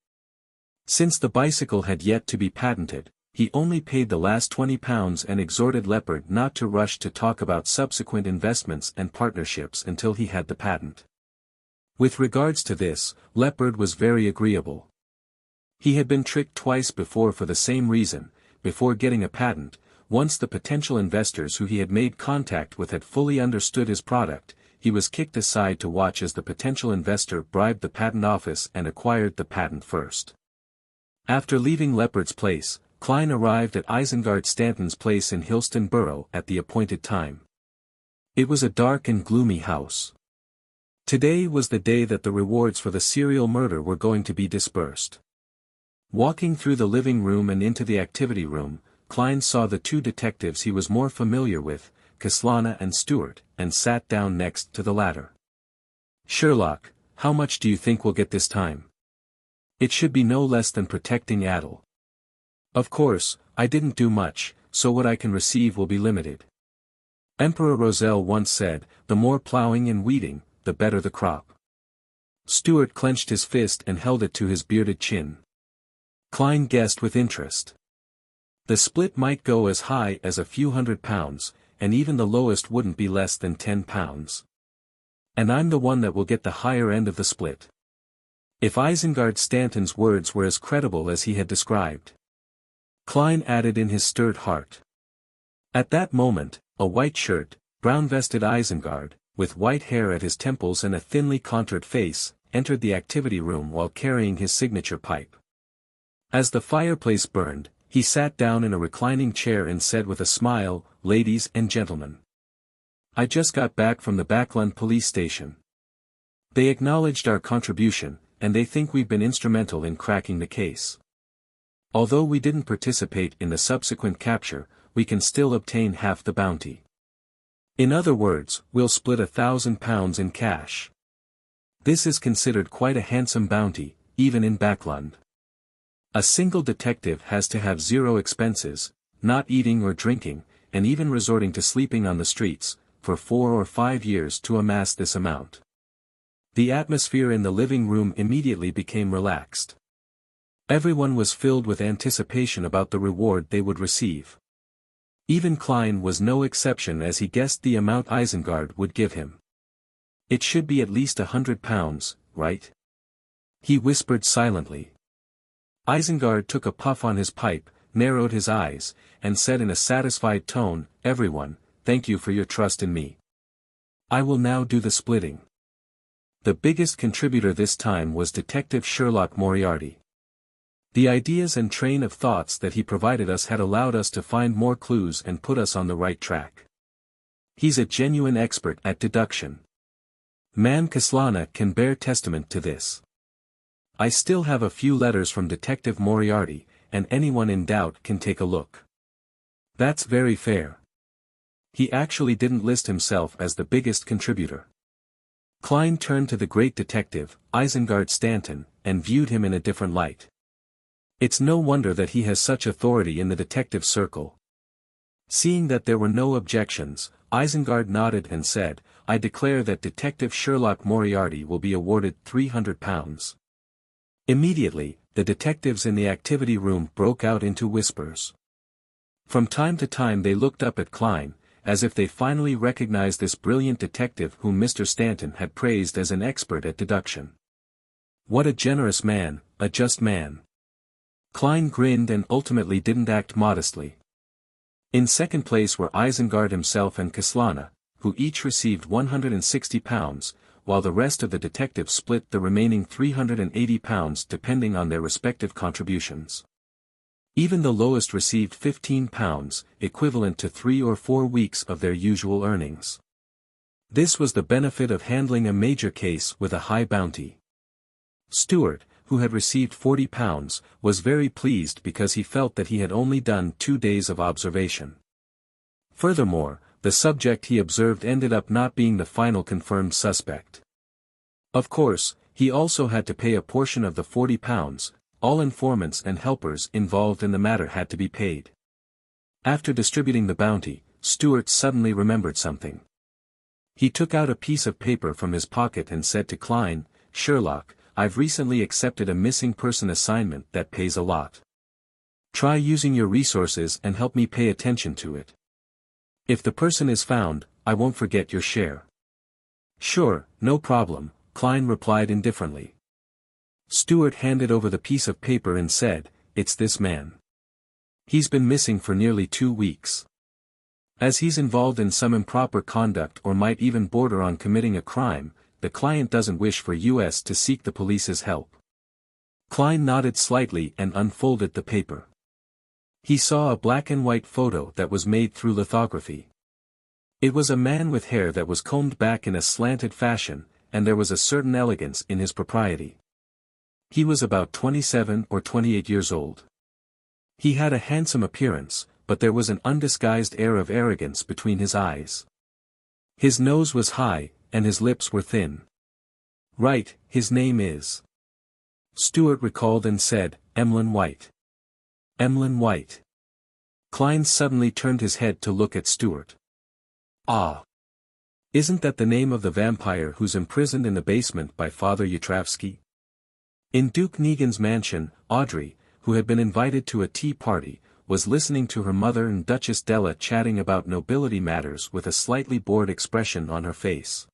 Since the bicycle had yet to be patented, he only paid the last £20 and exhorted Leopard not to rush to talk about subsequent investments and partnerships until he had the patent. With regards to this, Leopard was very agreeable. He had been tricked twice before for the same reason. Before getting a patent, once the potential investors who he had made contact with had fully understood his product, he was kicked aside to watch as the potential investor bribed the patent office and acquired the patent first. After leaving Leopard's place, Klein arrived at Isengard Stanton's place in Hillston Borough at the appointed time. It was a dark and gloomy house. Today was the day that the rewards for the serial murder were going to be dispersed. Walking through the living room and into the activity room, Klein saw the two detectives he was more familiar with, Kaslana and Stewart, and sat down next to the latter. "Sherlock, how much do you think we'll get this time?" "It should be no less than protecting Adel. Of course, I didn't do much, so what I can receive will be limited. Emperor Roselle once said, the more plowing and weeding, the better the crop." Stewart clenched his fist and held it to his bearded chin. Klein guessed with interest. The split might go as high as a few £100, and even the lowest wouldn't be less than £10. And I'm the one that will get the higher end of the split. If Isengard Stanton's words were as credible as he had described. Klein added in his stirred heart. At that moment, a white shirt, brown-vested Isengard, with white hair at his temples and a thinly contoured face, entered the activity room while carrying his signature pipe. As the fireplace burned, he sat down in a reclining chair and said with a smile, "Ladies and gentlemen. I just got back from the Backland police station. They acknowledged our contribution, and they think we've been instrumental in cracking the case. Although we didn't participate in the subsequent capture, we can still obtain half the bounty. In other words, we'll split £1,000 in cash. This is considered quite a handsome bounty, even in Backland. A single detective has to have zero expenses, not eating or drinking, and even resorting to sleeping on the streets, for 4 or 5 years to amass this amount." The atmosphere in the living room immediately became relaxed. Everyone was filled with anticipation about the reward they would receive. Even Klein was no exception as he guessed the amount Isengard would give him. It should be at least £100, right? He whispered silently. Isengard took a puff on his pipe, narrowed his eyes, and said in a satisfied tone, "Everyone, thank you for your trust in me. I will now do the splitting." The biggest contributor this time was Detective Sherlock Moriarty. The ideas and train of thoughts that he provided us had allowed us to find more clues and put us on the right track. He's a genuine expert at deduction. Man Kaslana can bear testament to this. I still have a few letters from Detective Moriarty, and anyone in doubt can take a look. That's very fair. He actually didn't list himself as the biggest contributor. Klein turned to the great detective, Isengard Stanton, and viewed him in a different light. It's no wonder that he has such authority in the detective circle. Seeing that there were no objections, Isengard nodded and said, "I declare that Detective Sherlock Moriarty will be awarded £300. Immediately, the detectives in the activity room broke out into whispers. From time to time they looked up at Klein, as if they finally recognized this brilliant detective whom Mr. Stanton had praised as an expert at deduction. What a generous man, a just man. Klein grinned and ultimately didn't act modestly. In second place were Isengard himself and Kaslana, who each received £160, while the rest of the detectives split the remaining £380 depending on their respective contributions. Even the lowest received £15, equivalent to 3 or 4 weeks of their usual earnings. This was the benefit of handling a major case with a high bounty. Stuart, who had received £40, was very pleased because he felt that he had only done 2 days of observation. Furthermore, the subject he observed ended up not being the final confirmed suspect. Of course, he also had to pay a portion of the £40, all informants and helpers involved in the matter had to be paid. After distributing the bounty, Stuart suddenly remembered something. He took out a piece of paper from his pocket and said to Klein, "Sherlock, I've recently accepted a missing person assignment that pays a lot. Try using your resources and help me pay attention to it. If the person is found, I won't forget your share." "Sure, no problem," Klein replied indifferently. Stuart handed over the piece of paper and said, "It's this man. He's been missing for nearly 2 weeks. As he's involved in some improper conduct or might even border on committing a crime, the client doesn't wish for us to seek the police's help." Klein nodded slightly and unfolded the paper. He saw a black and white photo that was made through lithography. It was a man with hair that was combed back in a slanted fashion, and there was a certain elegance in his propriety. He was about 27 or 28 years old. He had a handsome appearance, but there was an undisguised air of arrogance between his eyes. His nose was high, and his lips were thin. "Right, his name is..." Stuart recalled and said, "Emlyn White." "Emlyn White." Klein suddenly turned his head to look at Stuart. "Ah! Isn't that the name of the vampire who's imprisoned in the basement by Father Yatravsky?" In Duke Negan's mansion, Audrey, who had been invited to a tea party, was listening to her mother and Duchess Della chatting about nobility matters with a slightly bored expression on her face.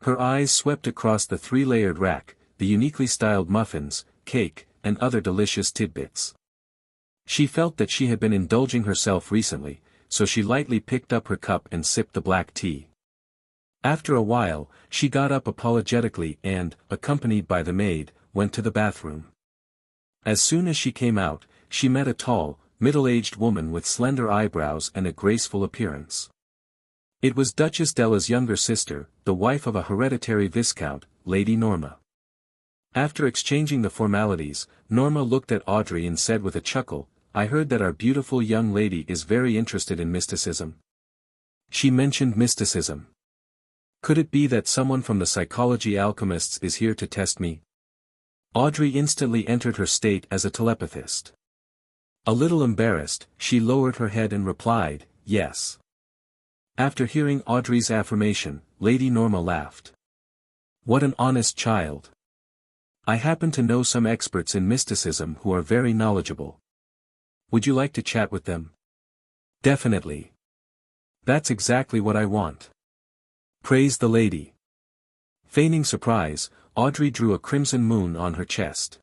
Her eyes swept across the 3-layered rack, the uniquely styled muffins, cake, and other delicious tidbits. She felt that she had been indulging herself recently, so she lightly picked up her cup and sipped the black tea. After a while, she got up apologetically and, accompanied by the maid, went to the bathroom. As soon as she came out, she met a tall, middle-aged woman with slender eyebrows and a graceful appearance. It was Duchess Della's younger sister, the wife of a hereditary viscount, Lady Norma. After exchanging the formalities, Norma looked at Audrey and said with a chuckle, "I heard that our beautiful young lady is very interested in mysticism." She mentioned mysticism. "Could it be that someone from the Psychology Alchemists is here to test me?" Audrey instantly entered her state as a telepathist. A little embarrassed, she lowered her head and replied, "Yes." After hearing Audrey's affirmation, Lady Norma laughed. "What an honest child. I happen to know some experts in mysticism who are very knowledgeable. Would you like to chat with them?" Definitely. That's exactly what I want. Praise the lady. Feigning surprise, Audrey drew a crimson moon on her chest.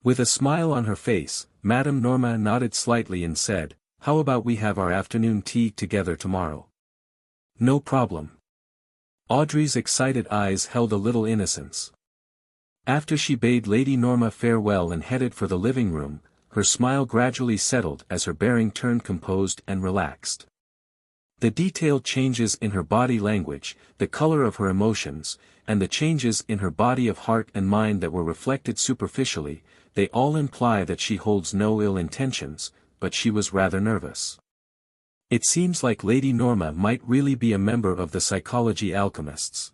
With a smile on her face, Madame Norma nodded slightly and said, "How about we have our afternoon tea together tomorrow?" "No problem." Audrey's excited eyes held a little innocence. After she bade Lady Norma farewell and headed for the living room, her smile gradually settled as her bearing turned composed and relaxed. The detailed changes in her body language, the color of her emotions, and the changes in her body of heart and mind that were reflected superficially, they all imply that she holds no ill intentions, but she was rather nervous. It seems like Lady Norma might really be a member of the psychology alchemists.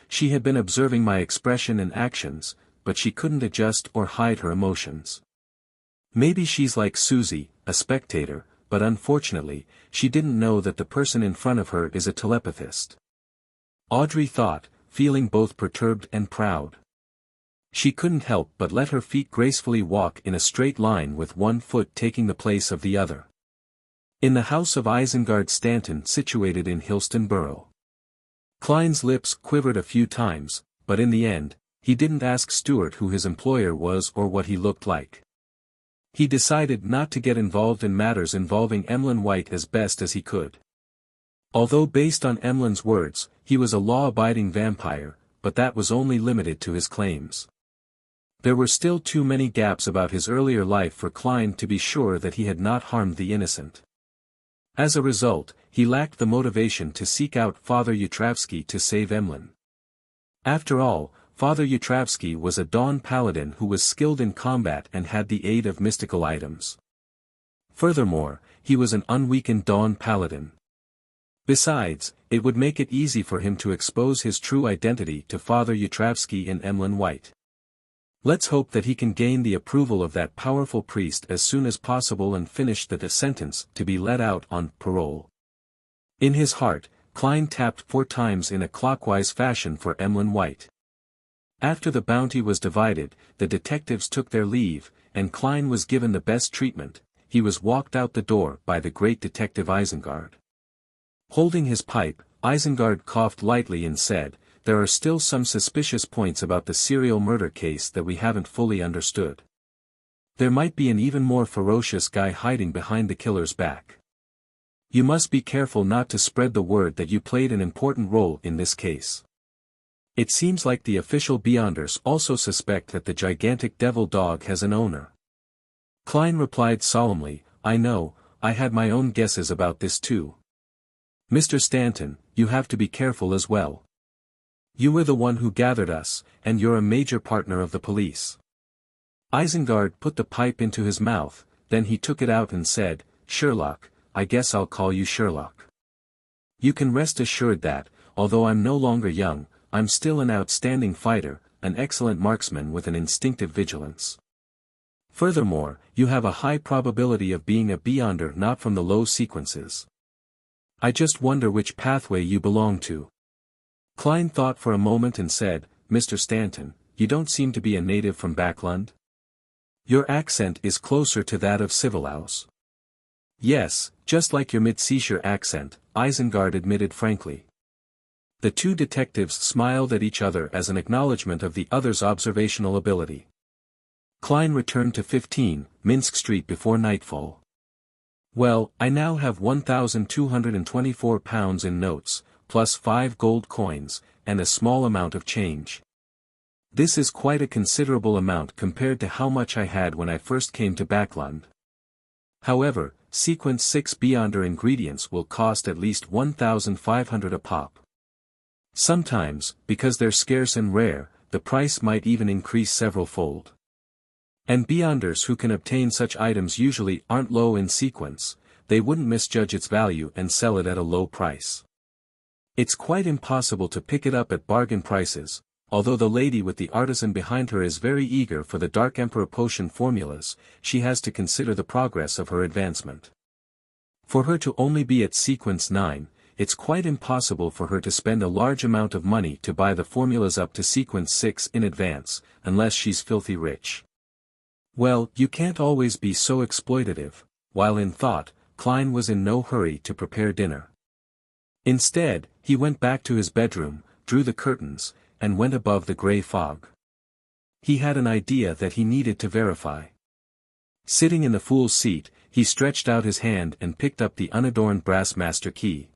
She had been observing my expression and actions, but she couldn't adjust or hide her emotions. Maybe she's like Susie, a spectator, but unfortunately, she didn't know that the person in front of her is a telepathist. Audrey thought, feeling both perturbed and proud. She couldn't help but let her feet gracefully walk in a straight line with one foot taking the place of the other. In the house of Isengard Stanton situated in Hillston Borough. Klein's lips quivered a few times, but in the end, he didn't ask Stuart who his employer was or what he looked like. He decided not to get involved in matters involving Emlyn White as best as he could. Although based on Emlyn's words, he was a law-abiding vampire, but that was only limited to his claims. There were still too many gaps about his earlier life for Klein to be sure that he had not harmed the innocent. As a result, he lacked the motivation to seek out Father Yutravsky to save Emlyn. After all, Father Yutravsky was a Dawn Paladin who was skilled in combat and had the aid of mystical items. Furthermore, he was an unweakened Dawn Paladin. Besides, it would make it easy for him to expose his true identity to Father Yutravsky and Emlyn White. Let's hope that he can gain the approval of that powerful priest as soon as possible and finish the sentence to be let out on parole. In his heart, Klein tapped 4 times in a clockwise fashion for Emlyn White. After the bounty was divided, the detectives took their leave, and Klein was given the best treatment. He was walked out the door by the great Detective Isengard. Holding his pipe, Isengard coughed lightly and said, "There are still some suspicious points about the serial murder case that we haven't fully understood. There might be an even more ferocious guy hiding behind the killer's back. You must be careful not to spread the word that you played an important role in this case. It seems like the official Beyonders also suspect that the gigantic devil dog has an owner." Klein replied solemnly, "I know, I had my own guesses about this too. Mr. Stanton, you have to be careful as well. You were the one who gathered us, and you're a major partner of the police." Isengard put the pipe into his mouth, then he took it out and said, "Sherlock, I guess I'll call you Sherlock. You can rest assured that, although I'm no longer young, I'm still an outstanding fighter, an excellent marksman with an instinctive vigilance. Furthermore, you have a high probability of being a Beyonder not from the low sequences. I just wonder which pathway you belong to." Klein thought for a moment and said, "Mr. Stanton, you don't seem to be a native from Backlund? Your accent is closer to that of Civilaus." "Yes, just like your mid-seashire accent," Isengard admitted frankly. The two detectives smiled at each other as an acknowledgement of the other's observational ability. Klein returned to 15, Minsk Street before nightfall. "Well, I now have £1,224 in notes, plus 5 gold coins, and a small amount of change. This is quite a considerable amount compared to how much I had when I first came to Backlund. However, Sequence 6 Beyonder ingredients will cost at least 1,500 a pop. Sometimes, because they're scarce and rare, the price might even increase several-fold. And Beyonders who can obtain such items usually aren't low in sequence, they wouldn't misjudge its value and sell it at a low price. It's quite impossible to pick it up at bargain prices, although the lady with the artisan behind her is very eager for the Dark Emperor potion formulas, she has to consider the progress of her advancement. For her to only be at sequence 9, it's quite impossible for her to spend a large amount of money to buy the formulas up to sequence 6 in advance, unless she's filthy rich. Well, you can't always be so exploitative. While in thought, Klein was in no hurry to prepare dinner. Instead, he went back to his bedroom, drew the curtains, and went above the grey fog. He had an idea that he needed to verify. Sitting in the fool's seat, he stretched out his hand and picked up the unadorned brass master key.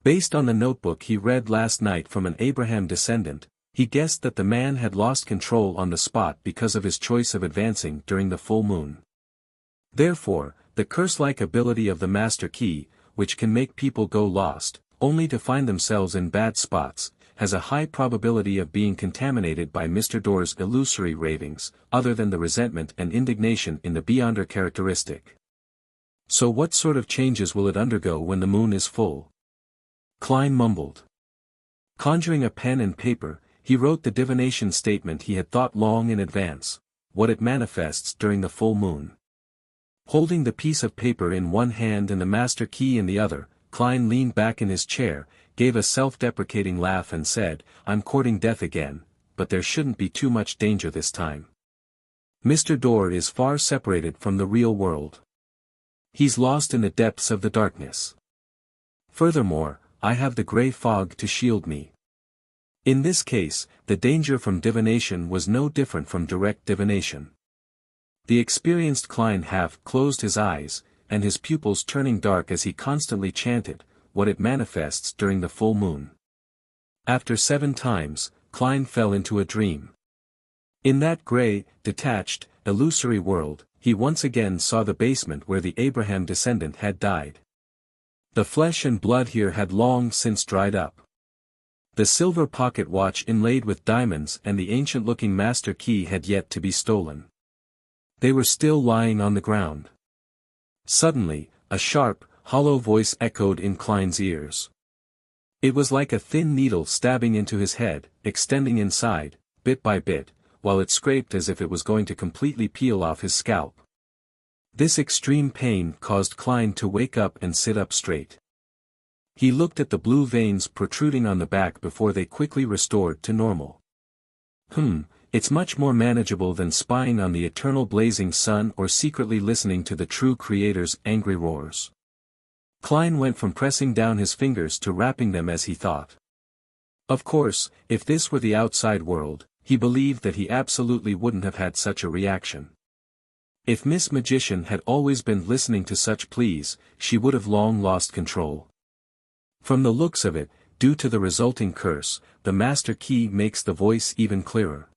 Based on the notebook he read last night from an Abraham descendant, he guessed that the man had lost control on the spot because of his choice of advancing during the full moon. Therefore, the curse-like ability of the master key, which can make people go lost, only to find themselves in bad spots, has a high probability of being contaminated by Mr. Door's illusory ravings, other than the resentment and indignation in the Beyonder characteristic. So what sort of changes will it undergo when the moon is full? Klein mumbled. Conjuring a pen and paper, he wrote the divination statement he had thought long in advance, what it manifests during the full moon. Holding the piece of paper in one hand and the master key in the other, Klein leaned back in his chair, gave a self-deprecating laugh and said, "I'm courting death again, but there shouldn't be too much danger this time. Mr. Door is far separated from the real world. He's lost in the depths of the darkness. Furthermore, I have the grey fog to shield me." In this case, the danger from divination was no different from direct divination. The experienced Klein half closed his eyes, and his pupils turning dark as he constantly chanted, what it manifests during the full moon. After 7 times, Klein fell into a dream. In that grey, detached, illusory world, he once again saw the basement where the Abraham descendant had died. The flesh and blood here had long since dried up. The silver pocket watch inlaid with diamonds and the ancient-looking master key had yet to be stolen. They were still lying on the ground. Suddenly, a sharp, hollow voice echoed in Klein's ears. It was like a thin needle stabbing into his head, extending inside, bit by bit, while it scraped as if it was going to completely peel off his scalp. This extreme pain caused Klein to wake up and sit up straight. He looked at the blue veins protruding on the back before they quickly restored to normal. It's much more manageable than spying on the eternal blazing sun or secretly listening to the true Creator's angry roars. Klein went from pressing down his fingers to wrapping them as he thought. Of course, if this were the outside world, he believed that he absolutely wouldn't have had such a reaction. If Miss Magician had always been listening to such pleas, she would have long lost control. From the looks of it, due to the resulting curse, the master key makes the voice even clearer.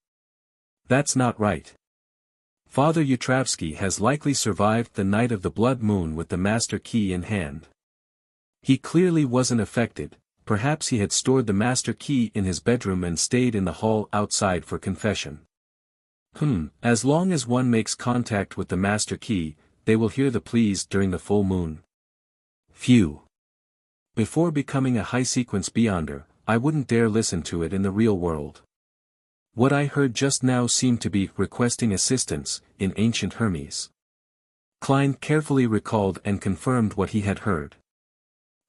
That's not right. Father Yutravsky has likely survived the night of the blood moon with the master key in hand. He clearly wasn't affected, perhaps he had stored the master key in his bedroom and stayed in the hall outside for confession. As long as one makes contact with the master key, they will hear the pleas during the full moon. Phew. Before becoming a high-sequence Beyonder, I wouldn't dare listen to it in the real world. What I heard just now seemed to be requesting assistance, in ancient Hermes. Klein carefully recalled and confirmed what he had heard.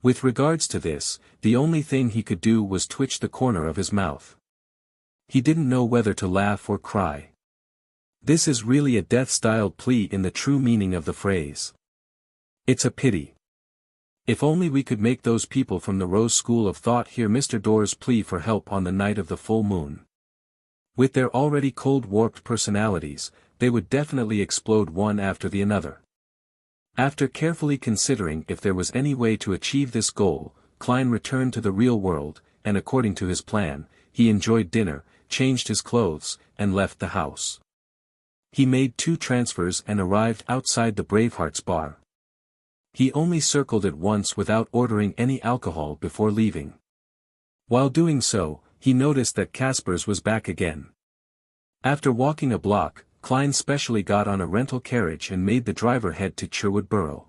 With regards to this, the only thing he could do was twitch the corner of his mouth. He didn't know whether to laugh or cry. This is really a death-styled plea in the true meaning of the phrase. It's a pity. If only we could make those people from the Rose School of Thought hear Mr. Door's plea for help on the night of the full moon. With their already cold-warped personalities, they would definitely explode one after the another. After carefully considering if there was any way to achieve this goal, Klein returned to the real world, and according to his plan, he enjoyed dinner, changed his clothes, and left the house. He made 2 transfers and arrived outside the Bravehearts bar. He only circled it once without ordering any alcohol before leaving. While doing so, he noticed that Casper's was back again. After walking a block, Klein specially got on a rental carriage and made the driver head to Sherwood Borough.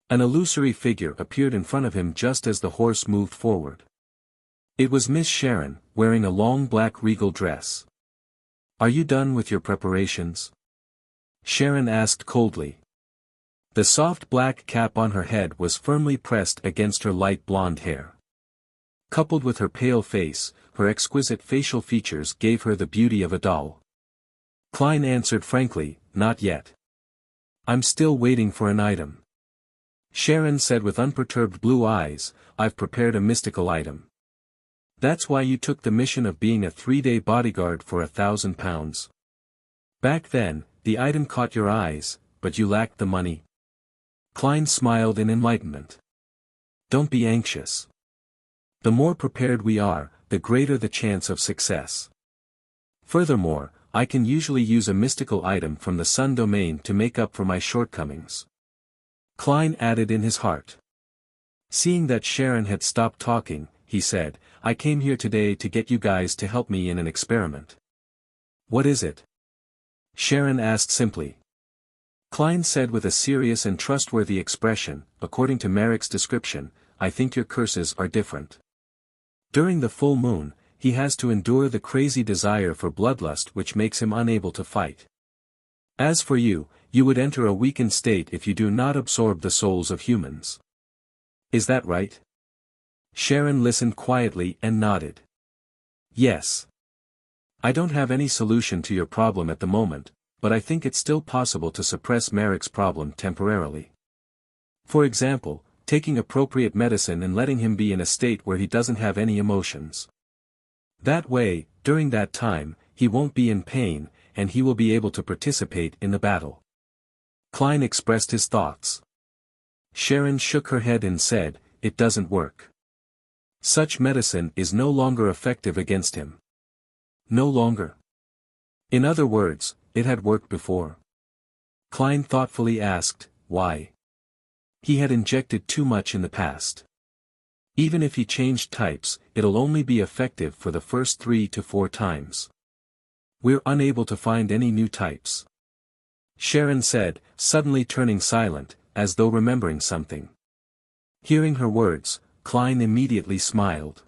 An illusory figure appeared in front of him just as the horse moved forward. It was Miss Sharon, wearing a long black regal dress. "Are you done with your preparations?" Sharon asked coldly. The soft black cap on her head was firmly pressed against her light blonde hair. Coupled with her pale face, her exquisite facial features gave her the beauty of a doll. Klein answered frankly, "Not yet. I'm still waiting for an item." Sharon said with unperturbed blue eyes, "I've prepared a mystical item. That's why you took the mission of being a 3-day bodyguard for £1,000. Back then, the item caught your eyes, but you lacked the money." Klein smiled in enlightenment. "Don't be anxious. The more prepared we are, the greater the chance of success. Furthermore, I can usually use a mystical item from the Sun domain to make up for my shortcomings." Klein added in his heart. Seeing that Sharon had stopped talking, he said, "I came here today to get you guys to help me in an experiment." "What is it?" Sharon asked simply. Klein said with a serious and trustworthy expression, "According to Merrick's description, I think your curses are different. During the full moon, he has to endure the crazy desire for bloodlust which makes him unable to fight. As for you, you would enter a weakened state if you do not absorb the souls of humans. Is that right?" Sharon listened quietly and nodded. "Yes. I don't have any solution to your problem at the moment, but I think it's still possible to suppress Merrick's problem temporarily. For example, taking appropriate medicine and letting him be in a state where he doesn't have any emotions. That way, during that time, he won't be in pain, and he will be able to participate in the battle." Klein expressed his thoughts. Sharon shook her head and said, "It doesn't work. Such medicine is no longer effective against him." "No longer?" "In other words, it had worked before." Klein thoughtfully asked, "Why?" "He had injected too much in the past. Even if he changed types, it'll only be effective for the first 3 to 4 times. We're unable to find any new types," Sharon said, suddenly turning silent, as though remembering something. Hearing her words, Klein immediately smiled.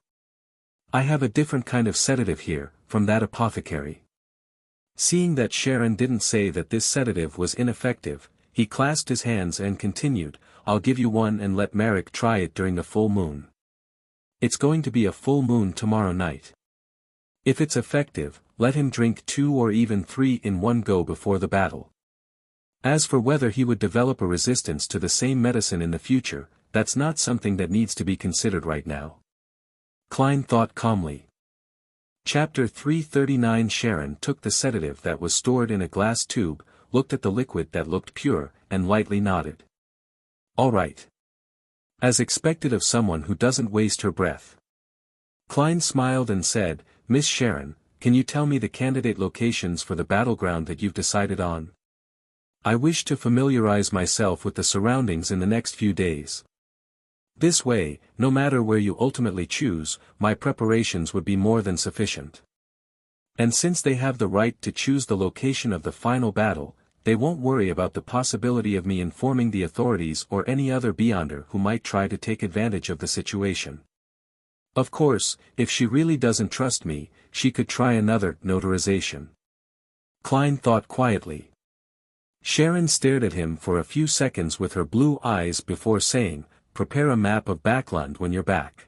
"I have a different kind of sedative here, from that apothecary." Seeing that Sharon didn't say that this sedative was ineffective, he clasped his hands and continued, "I'll give you one and let Merrick try it during the full moon. It's going to be a full moon tomorrow night. If it's effective, let him drink 2 or even 3 in one go before the battle. As for whether he would develop a resistance to the same medicine in the future, that's not something that needs to be considered right now." Klein thought calmly. Chapter 339. Sharon took the sedative that was stored in a glass tube, looked at the liquid that looked pure, and lightly nodded. "All right. As expected of someone who doesn't waste her breath." Klein smiled and said, "Miss Sharon, can you tell me the candidate locations for the battleground that you've decided on? I wish to familiarize myself with the surroundings in the next few days. This way, no matter where you ultimately choose, my preparations would be more than sufficient. And since they have the right to choose the location of the final battle, they won't worry about the possibility of me informing the authorities or any other Beyonder who might try to take advantage of the situation. Of course, if she really doesn't trust me, she could try another notarization." Klein thought quietly. Sharon stared at him for a few seconds with her blue eyes before saying, "Prepare a map of Backland when you're back.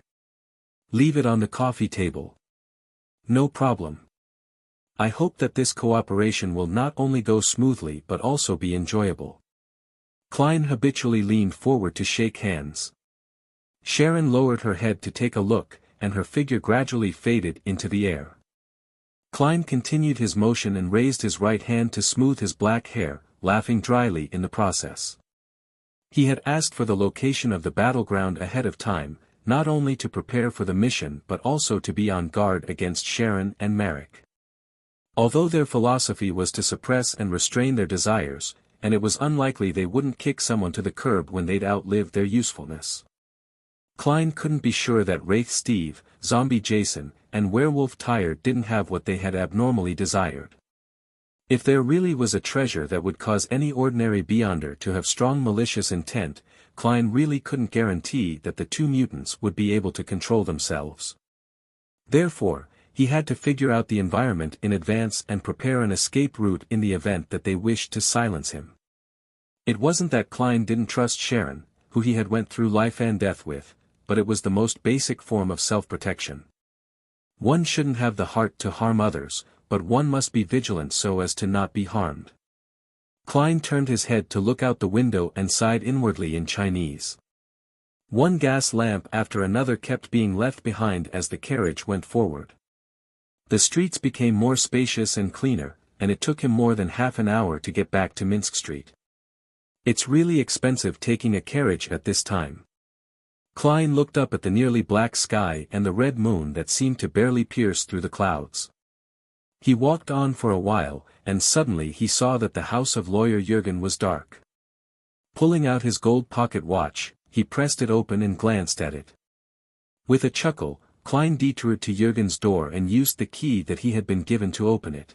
Leave it on the coffee table." "No problem. I hope that this cooperation will not only go smoothly but also be enjoyable." Klein habitually leaned forward to shake hands. Sharon lowered her head to take a look, and her figure gradually faded into the air. Klein continued his motion and raised his right hand to smooth his black hair, laughing dryly in the process. He had asked for the location of the battleground ahead of time, not only to prepare for the mission but also to be on guard against Sharon and Merrick. Although their philosophy was to suppress and restrain their desires, and it was unlikely they wouldn't kick someone to the curb when they'd outlived their usefulness. Klein couldn't be sure that Wraith Steve, Zombie Jason, and Werewolf Tyre didn't have what they had abnormally desired. If there really was a treasure that would cause any ordinary Beyonder to have strong malicious intent, Klein really couldn't guarantee that the 2 mutants would be able to control themselves. Therefore, he had to figure out the environment in advance and prepare an escape route in the event that they wished to silence him. It wasn't that Klein didn't trust Sharon, who he had went through life and death with, but it was the most basic form of self-protection. One shouldn't have the heart to harm others, but one must be vigilant so as to not be harmed. Klein turned his head to look out the window and sighed inwardly in Chinese. One gas lamp after another kept being left behind as the carriage went forward. The streets became more spacious and cleaner, and it took him more than half an hour to get back to Minsk Street. It's really expensive taking a carriage at this time. Klein looked up at the nearly black sky and the red moon that seemed to barely pierce through the clouds. He walked on for a while, and suddenly he saw that the house of lawyer Jürgen was dark. Pulling out his gold pocket watch, he pressed it open and glanced at it. With a chuckle, Klein detoured to Jürgen's door and used the key that he had been given to open it.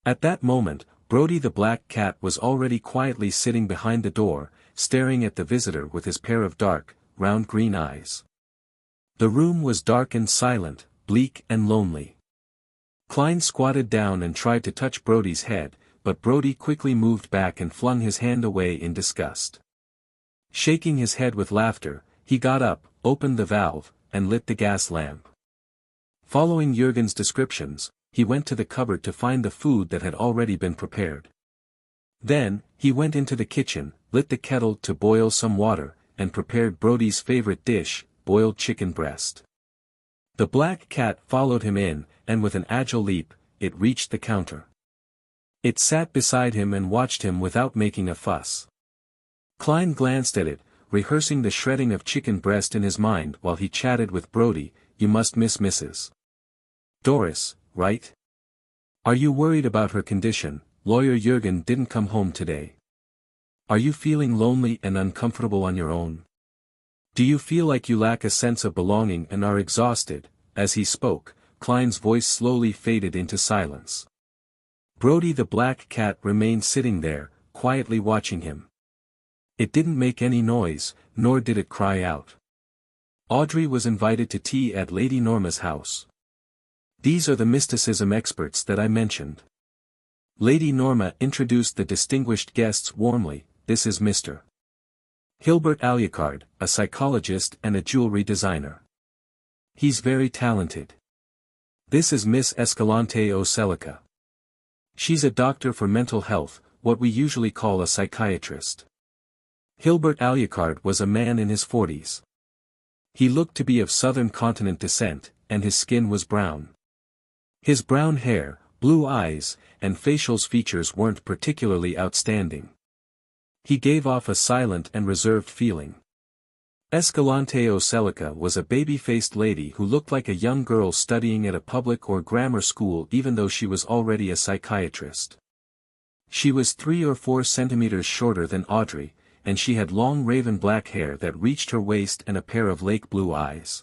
At that moment, Brody the black cat was already quietly sitting behind the door, staring at the visitor with his pair of dark, round green eyes. The room was dark and silent, bleak and lonely. Klein squatted down and tried to touch Brody's head, but Brody quickly moved back and flung his hand away in disgust. Shaking his head with laughter, he got up, opened the valve, and lit the gas lamp. Following Jürgen's descriptions, he went to the cupboard to find the food that had already been prepared. Then, he went into the kitchen, lit the kettle to boil some water, and prepared Brody's favorite dish, boiled chicken breast. The black cat followed him in, and with an agile leap, it reached the counter. It sat beside him and watched him without making a fuss. Klein glanced at it, rehearsing the shredding of chicken breast in his mind while he chatted with Brody. You must miss Mrs. Doris, right? Are you worried about her condition? Lawyer Jürgen didn't come home today. Are you feeling lonely and uncomfortable on your own? Do you feel like you lack a sense of belonging and are exhausted? As he spoke, Klein's voice slowly faded into silence. Brody the black cat remained sitting there, quietly watching him. It didn't make any noise, nor did it cry out. Audrey was invited to tea at Lady Norma's house. These are the mysticism experts that I mentioned. Lady Norma introduced the distinguished guests warmly. This is Mr. Hilbert Alucard, a psychologist and a jewelry designer. He's very talented. This is Miss Escalante Ocelica. She's a doctor for mental health, what we usually call a psychiatrist. Hilbert Alucard was a man in his 40s. He looked to be of southern continent descent, and his skin was brown. His brown hair, blue eyes, and facial features weren't particularly outstanding. He gave off a silent and reserved feeling. Escalante Ocelica was a baby-faced lady who looked like a young girl studying at a public or grammar school even though she was already a psychiatrist. She was 3 or 4 centimeters shorter than Audrey, and she had long raven black hair that reached her waist and a pair of lake blue eyes.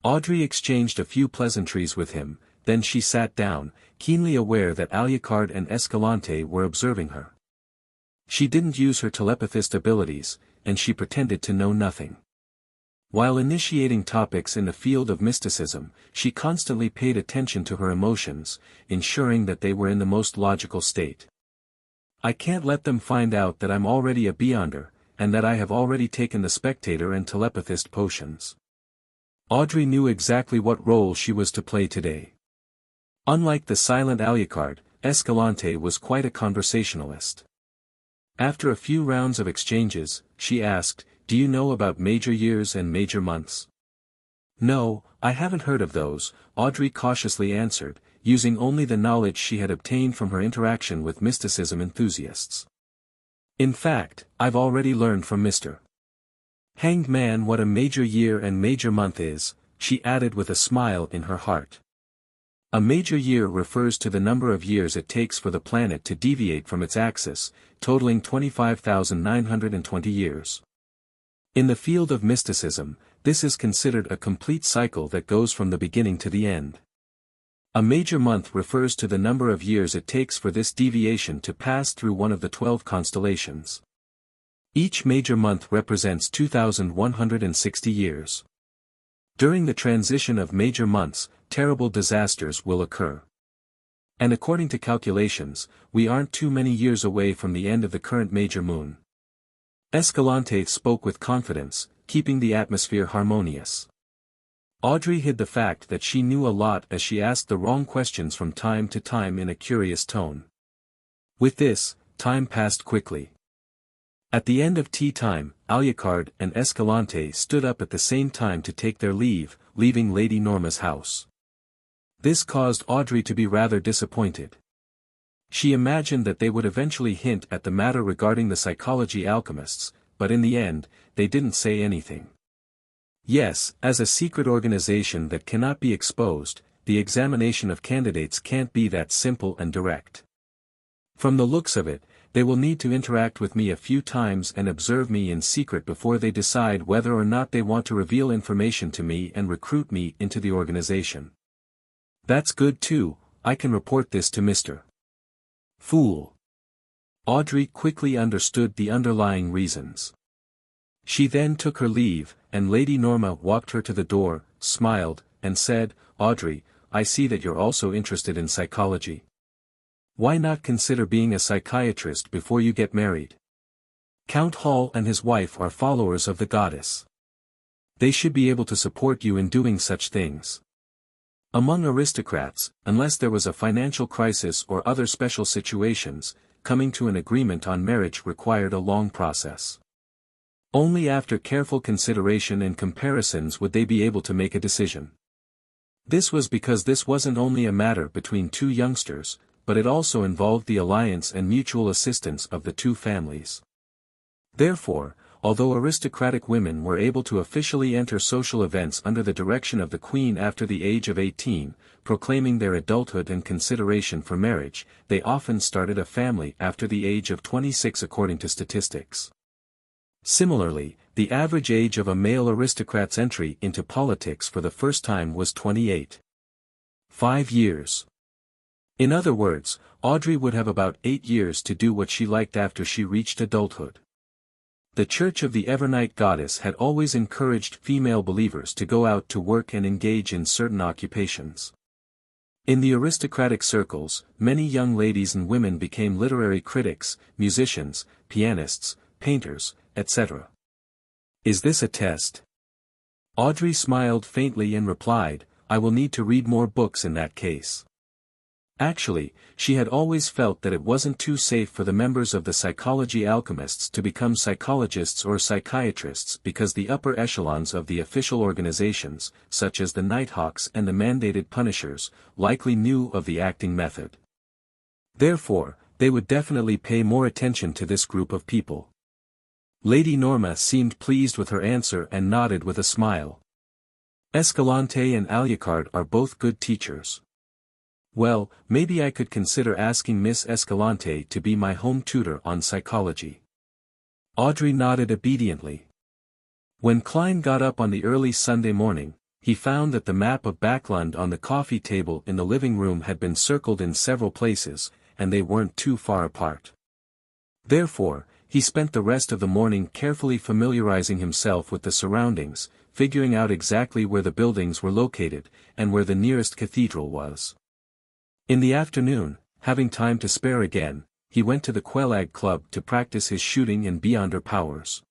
Audrey exchanged a few pleasantries with him, then she sat down, keenly aware that Alucard and Escalante were observing her. She didn't use her telepathist abilities, and she pretended to know nothing. While initiating topics in the field of mysticism, she constantly paid attention to her emotions, ensuring that they were in the most logical state. I can't let them find out that I'm already a beyonder, and that I have already taken the spectator and telepathist potions. Audrey knew exactly what role she was to play today. Unlike the silent Alucard, Escalante was quite a conversationalist. After a few rounds of exchanges, she asked, "Do you know about major years and major months?" "No, I haven't heard of those," Audrey cautiously answered, using only the knowledge she had obtained from her interaction with mysticism enthusiasts. "In fact, I've already learned from Mr. Hanged Man what a major year and major month is," she added with a smile in her heart. A major year refers to the number of years it takes for the planet to deviate from its axis, totaling 25,920 years. In the field of mysticism, this is considered a complete cycle that goes from the beginning to the end. A major month refers to the number of years it takes for this deviation to pass through one of the 12 constellations. Each major month represents 2,160 years. During the transition of major months, terrible disasters will occur. And according to calculations, we aren't too many years away from the end of the current major moon. Escalante spoke with confidence, keeping the atmosphere harmonious. Audrey hid the fact that she knew a lot as she asked the wrong questions from time to time in a curious tone. With this, time passed quickly. At the end of tea time, Alucard and Escalante stood up at the same time to take their leave, leaving Lady Norma's house. This caused Audrey to be rather disappointed. She imagined that they would eventually hint at the matter regarding the psychology alchemists, but in the end, they didn't say anything. Yes, as a secret organization that cannot be exposed, the examination of candidates can't be that simple and direct. From the looks of it, they will need to interact with me a few times and observe me in secret before they decide whether or not they want to reveal information to me and recruit me into the organization. That's good too, I can report this to Mr. Fool. Audrey quickly understood the underlying reasons. She then took her leave, and Lady Norma walked her to the door, smiled, and said, "Audrey, I see that you're also interested in psychology. Why not consider being a psychiatrist before you get married? Count Hall and his wife are followers of the goddess. They should be able to support you in doing such things." Among aristocrats, unless there was a financial crisis or other special situations, coming to an agreement on marriage required a long process. Only after careful consideration and comparisons would they be able to make a decision. This was because this wasn't only a matter between two youngsters, but it also involved the alliance and mutual assistance of the two families. Therefore, although aristocratic women were able to officially enter social events under the direction of the Queen after the age of 18, proclaiming their adulthood and consideration for marriage, they often started a family after the age of 26 according to statistics. Similarly, the average age of a male aristocrat's entry into politics for the first time was 28. 5 years. In other words, Audrey would have about 8 years to do what she liked after she reached adulthood. The Church of the Evernight Goddess had always encouraged female believers to go out to work and engage in certain occupations. In the aristocratic circles, many young ladies and women became literary critics, musicians, pianists, painters, etc. Is this a test? Audrey smiled faintly and replied, "I will need to read more books in that case." Actually, she had always felt that it wasn't too safe for the members of the psychology alchemists to become psychologists or psychiatrists because the upper echelons of the official organizations, such as the Nighthawks and the mandated Punishers, likely knew of the acting method. Therefore, they would definitely pay more attention to this group of people. Lady Norma seemed pleased with her answer and nodded with a smile. Escalante and Alucard are both good teachers. Well, maybe I could consider asking Miss Escalante to be my home tutor on psychology. Audrey nodded obediently. When Klein got up on the early Sunday morning, he found that the map of Backlund on the coffee table in the living room had been circled in several places, and they weren't too far apart. Therefore, he spent the rest of the morning carefully familiarizing himself with the surroundings, figuring out exactly where the buildings were located, and where the nearest cathedral was. In the afternoon, having time to spare again, he went to the Quelag Club to practice his shooting and beyonder powers.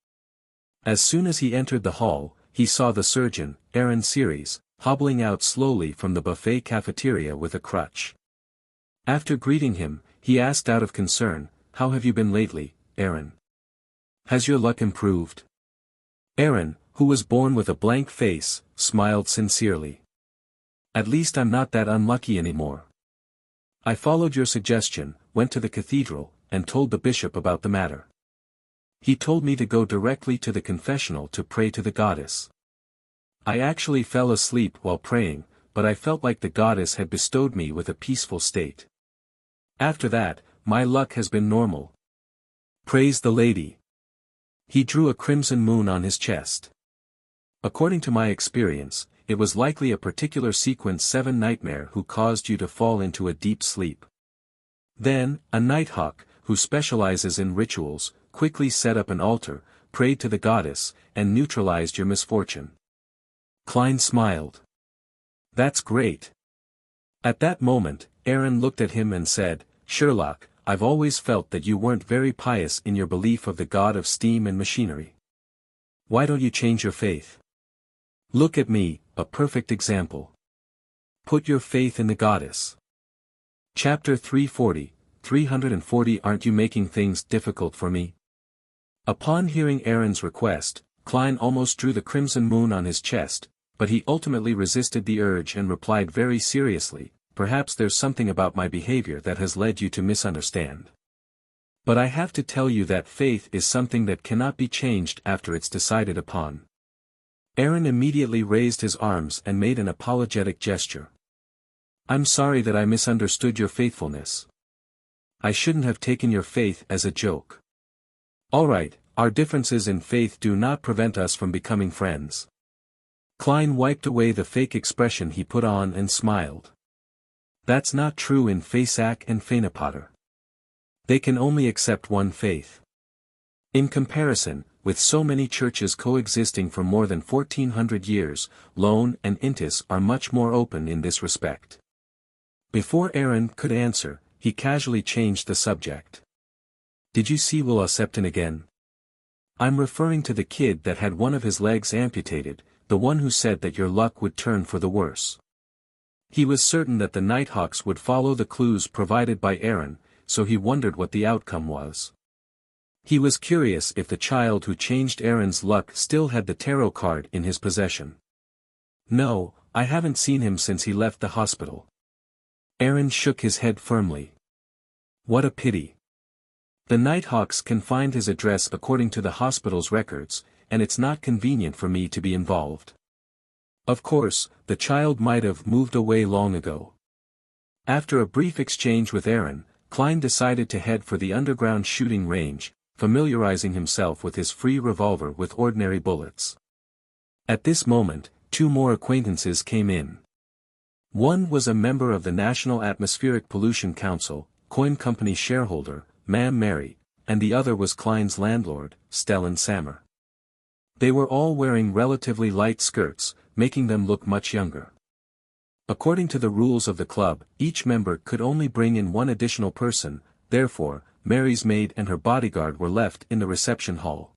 As soon as he entered the hall, he saw the surgeon, Aaron Series, hobbling out slowly from the buffet cafeteria with a crutch. After greeting him, he asked out of concern, "How have you been lately, Aaron? Has your luck improved?" Aaron, who was born with a blank face, smiled sincerely. "At least I'm not that unlucky anymore. I followed your suggestion, went to the cathedral, and told the bishop about the matter. He told me to go directly to the confessional to pray to the goddess. I actually fell asleep while praying, but I felt like the goddess had bestowed me with a peaceful state. After that, my luck has been normal. Praise the lady." He drew a crimson moon on his chest. "According to my experience, it was likely a particular sequence 7 nightmare who caused you to fall into a deep sleep. Then, a Nighthawk, who specializes in rituals, quickly set up an altar, prayed to the goddess, and neutralized your misfortune." Klein smiled. "That's great." At that moment, Aaron looked at him and said, "Sherlock, I've always felt that you weren't very pious in your belief of the god of steam and machinery. Why don't you change your faith? Look at me, a perfect example. Put your faith in the goddess." Chapter 340, 340. Aren't you making things difficult for me? Upon hearing Aaron's request, Klein almost drew the crimson moon on his chest, but he ultimately resisted the urge and replied very seriously, perhaps there's something about my behavior that has led you to misunderstand. But I have to tell you that faith is something that cannot be changed after it's decided upon. Aaron immediately raised his arms and made an apologetic gesture. I'm sorry that I misunderstood your faithfulness. I shouldn't have taken your faith as a joke. All right, our differences in faith do not prevent us from becoming friends. Klein wiped away the fake expression he put on and smiled. That's not true in Fasak and Fainapotter. They can only accept one faith. In comparison, with so many churches coexisting for more than 1400 years, Lone and Intis are much more open in this respect. Before Aaron could answer, he casually changed the subject. Did you see Will Septon again? I'm referring to the kid that had one of his legs amputated, the one who said that your luck would turn for the worse. He was certain that the Nighthawks would follow the clues provided by Aaron, so he wondered what the outcome was. He was curious if the child who changed Aaron's luck still had the tarot card in his possession. No, I haven't seen him since he left the hospital. Aaron shook his head firmly. What a pity. The Nighthawks can find his address according to the hospital's records, and it's not convenient for me to be involved. Of course, the child might have moved away long ago. After a brief exchange with Aaron, Klein decided to head for the underground shooting range, familiarizing himself with his free revolver with ordinary bullets. At this moment, two more acquaintances came in. One was a member of the National Atmospheric Pollution Council, coin company shareholder, Ma'am Mary, and the other was Klein's landlord, Stellan Sammer. They were all wearing relatively light skirts, making them look much younger. According to the rules of the club, each member could only bring in one additional person, therefore, Mary's maid and her bodyguard were left in the reception hall.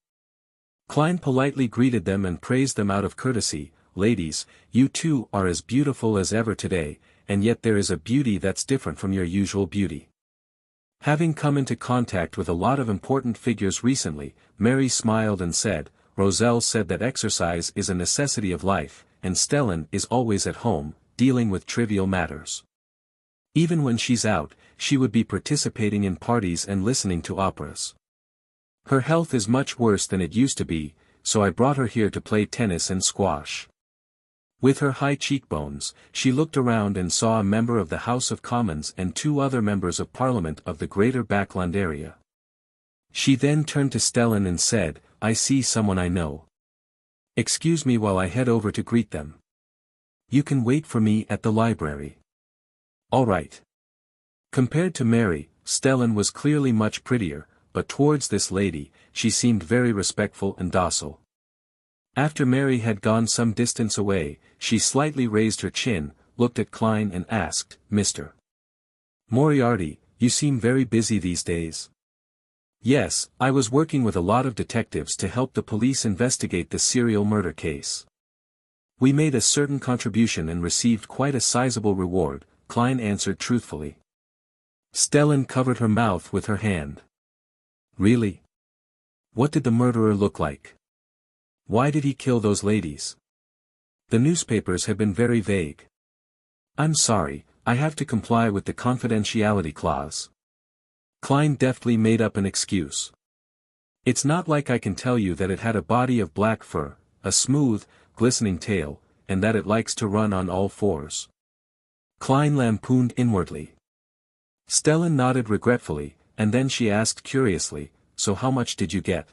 Klein politely greeted them and praised them out of courtesy. Ladies, you two are as beautiful as ever today, and yet there is a beauty that's different from your usual beauty. Having come into contact with a lot of important figures recently, Mary smiled and said, Roselle said that exercise is a necessity of life, and Stellan is always at home, dealing with trivial matters. Even when she's out, she would be participating in parties and listening to operas. Her health is much worse than it used to be, so I brought her here to play tennis and squash. With her high cheekbones, she looked around and saw a member of the House of Commons and two other members of Parliament of the Greater Backland area. She then turned to Stellan and said, I see someone I know. Excuse me while I head over to greet them. You can wait for me at the library. All right. Compared to Mary, Stellan was clearly much prettier, but towards this lady, she seemed very respectful and docile. After Mary had gone some distance away, she slightly raised her chin, looked at Klein and asked, Mr. Moriarty, you seem very busy these days. Yes, I was working with a lot of detectives to help the police investigate the serial murder case. We made a certain contribution and received quite a sizable reward, Klein answered truthfully. Stellan covered her mouth with her hand. Really? What did the murderer look like? Why did he kill those ladies? The newspapers have been very vague. I'm sorry, I have to comply with the confidentiality clause. Klein deftly made up an excuse. It's not like I can tell you that it had a body of black fur, a smooth, glistening tail, and that it likes to run on all fours. Klein lampooned inwardly. Stellan nodded regretfully, and then she asked curiously, so how much did you get?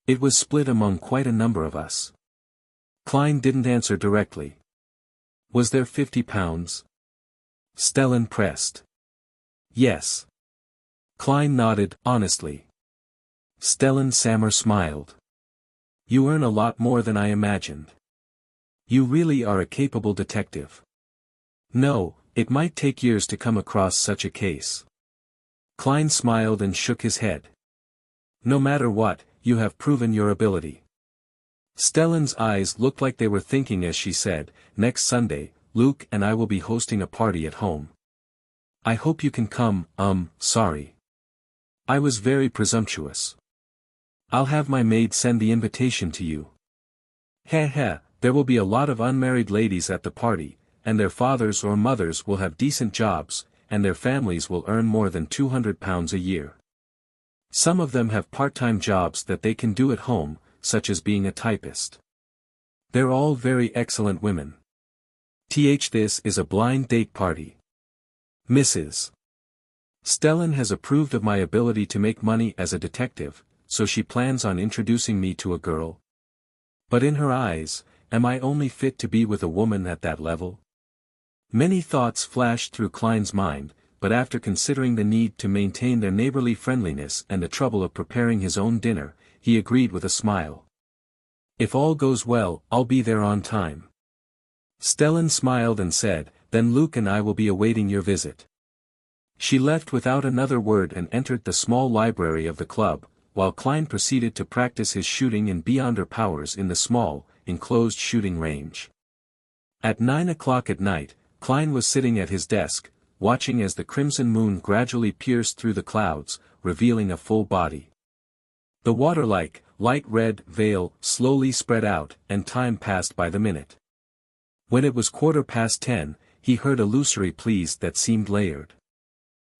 It was split among quite a number of us. Klein didn't answer directly. Was there 50 pounds? Stellan pressed. Yes. Klein nodded, honestly. Stellan Sammer smiled. You earn a lot more than I imagined. You really are a capable detective. No, it might take years to come across such a case. Klein smiled and shook his head. No matter what, you have proven your ability. Stellan's eyes looked like they were thinking as she said, next Sunday, Luke and I will be hosting a party at home. I hope you can come, sorry. I was very presumptuous. I'll have my maid send the invitation to you. Heh heh, there will be a lot of unmarried ladies at the party, and their fathers or mothers will have decent jobs, and their families will earn more than £200 a year. Some of them have part-time jobs that they can do at home, such as being a typist. They're all very excellent women. This is a blind date party. Mrs. Stellan has approved of my ability to make money as a detective, so she plans on introducing me to a girl. But in her eyes, am I only fit to be with a woman at that level? Many thoughts flashed through Klein's mind, but after considering the need to maintain their neighborly friendliness and the trouble of preparing his own dinner, he agreed with a smile. If all goes well, I'll be there on time. Stellan smiled and said, then Luke and I will be awaiting your visit. She left without another word and entered the small library of the club, while Klein proceeded to practice his shooting and beyond her powers in the small, enclosed shooting range. At 9 o'clock at night, Klein was sitting at his desk, watching as the crimson moon gradually pierced through the clouds, revealing a full body. The water-like, light red veil slowly spread out, and time passed by the minute. When it was 10:15, he heard illusory pleas that seemed layered.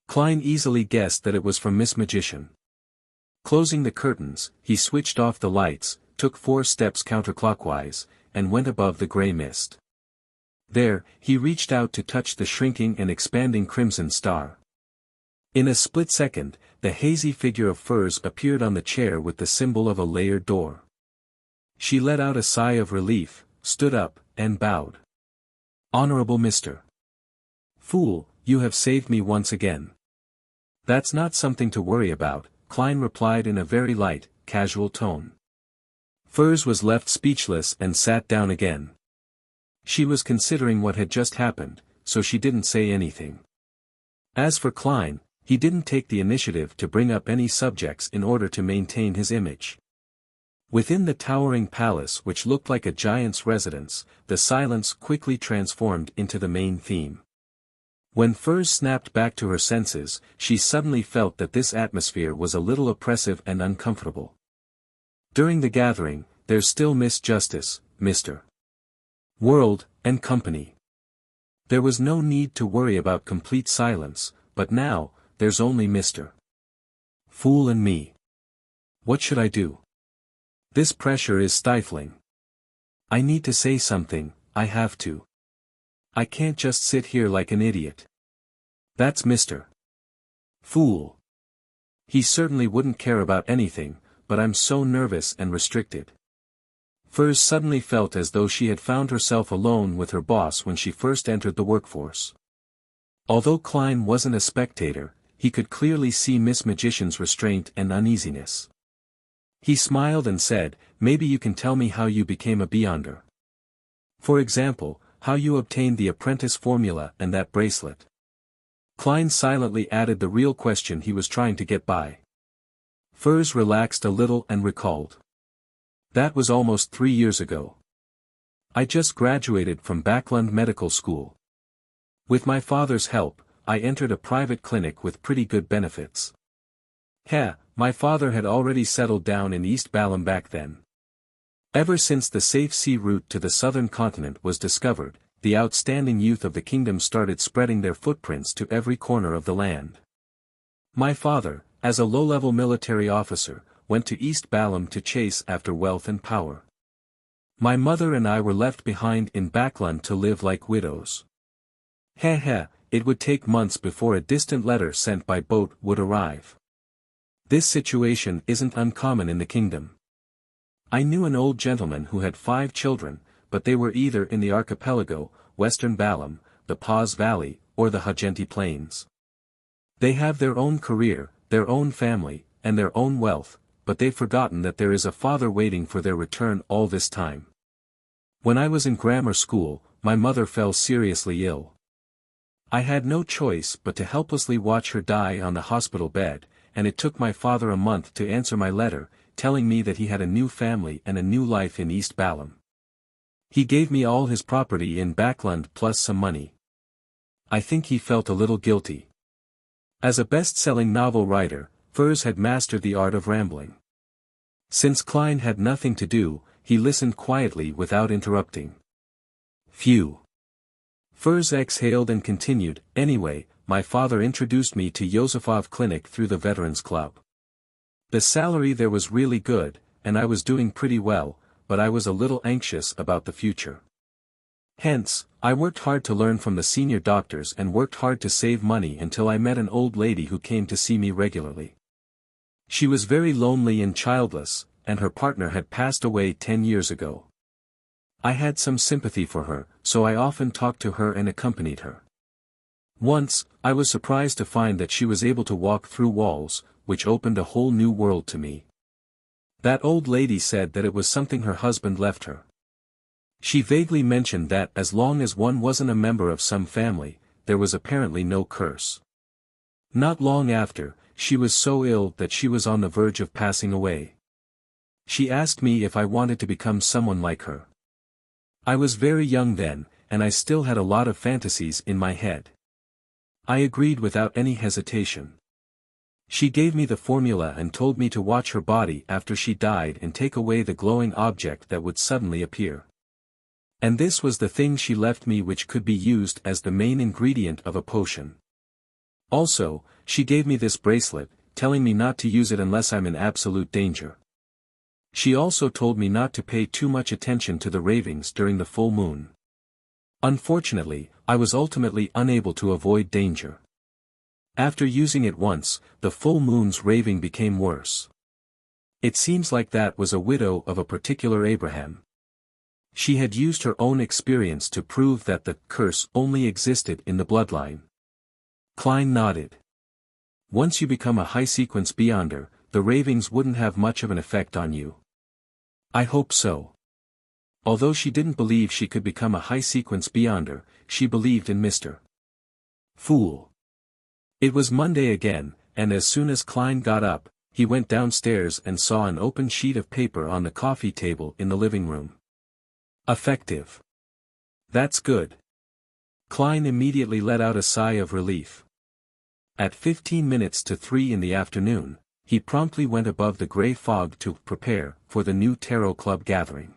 Klein easily guessed that it was from Miss Magician. Closing the curtains, he switched off the lights, took 4 steps counterclockwise, and went above the grey mist. There, he reached out to touch the shrinking and expanding crimson star. In a split second, the hazy figure of furs appeared on the chair with the symbol of a layered door. She let out a sigh of relief, stood up, and bowed. Honorable Mr. Fool, you have saved me once again. That's not something to worry about, Klein replied in a very light, casual tone. Furs was left speechless and sat down again. She was considering what had just happened, so she didn't say anything. As for Klein, he didn't take the initiative to bring up any subjects in order to maintain his image. Within the towering palace which looked like a giant's residence, the silence quickly transformed into the main theme. When Furs snapped back to her senses, she suddenly felt that this atmosphere was a little oppressive and uncomfortable. During the gathering, there's still Miss Justice, Mr. World, and company. There was no need to worry about complete silence, but now, there's only Mr. Fool and me. What should I do? This pressure is stifling. I need to say something, I have to. I can't just sit here like an idiot. That's Mr. Fool. He certainly wouldn't care about anything, but I'm so nervous and restricted. Furs suddenly felt as though she had found herself alone with her boss when she first entered the workforce. Although Klein wasn't a spectator, he could clearly see Miss Magician's restraint and uneasiness. He smiled and said, maybe you can tell me how you became a Beyonder. For example, how you obtained the apprentice formula and that bracelet. Klein silently added the real question he was trying to get by. Furs relaxed a little and recalled. That was almost 3 years ago. I just graduated from Backlund Medical School. With my father's help, I entered a private clinic with pretty good benefits. My father had already settled down in East Balham back then. Ever since the safe sea route to the southern continent was discovered, the outstanding youth of the kingdom started spreading their footprints to every corner of the land. My father, as a low-level military officer, went to East Balham to chase after wealth and power. My mother and I were left behind in Backlund to live like widows. It would take months before a distant letter sent by boat would arrive. This situation isn't uncommon in the kingdom. I knew an old gentleman who had 5 children, but they were either in the archipelago, Western Balham, the Paz Valley, or the Hajenti Plains. They have their own career, their own family, and their own wealth, but they've forgotten that there is a father waiting for their return all this time. When I was in grammar school, my mother fell seriously ill. I had no choice but to helplessly watch her die on the hospital bed, and it took my father a month to answer my letter, telling me that he had a new family and a new life in East Balham. He gave me all his property in Backlund plus some money. I think he felt a little guilty. As a best-selling novel writer, Furs had mastered the art of rambling. Since Klein had nothing to do, he listened quietly without interrupting. Phew. Furs exhaled and continued, anyway, my father introduced me to Yosifov Clinic through the Veterans Club. The salary there was really good, and I was doing pretty well, but I was a little anxious about the future. Hence, I worked hard to learn from the senior doctors and worked hard to save money until I met an old lady who came to see me regularly. She was very lonely and childless, and her partner had passed away 10 years ago. I had some sympathy for her, so I often talked to her and accompanied her. Once, I was surprised to find that she was able to walk through walls, which opened a whole new world to me. That old lady said that it was something her husband left her. She vaguely mentioned that as long as one wasn't a member of some family, there was apparently no curse. Not long after, she was so ill that she was on the verge of passing away. She asked me if I wanted to become someone like her. I was very young then, and I still had a lot of fantasies in my head. I agreed without any hesitation. She gave me the formula and told me to watch her body after she died and take away the glowing object that would suddenly appear. And this was the thing she left me, which could be used as the main ingredient of a potion. Also, she gave me this bracelet, telling me not to use it unless I'm in absolute danger. She also told me not to pay too much attention to the ravings during the full moon. Unfortunately, I was ultimately unable to avoid danger. After using it once, the full moon's raving became worse. It seems like that was a widow of a particular Abraham. She had used her own experience to prove that the curse only existed in the bloodline. Klein nodded. Once you become a high-sequence beyonder, the ravings wouldn't have much of an effect on you. I hope so. Although she didn't believe she could become a high-sequence beyonder, she believed in Mr. Fool. It was Monday again, and as soon as Klein got up, he went downstairs and saw an open sheet of paper on the coffee table in the living room. Effective. That's good. Klein immediately let out a sigh of relief. At 15 minutes to 3 in the afternoon, he promptly went above the gray fog to prepare for the new Tarot Club gathering.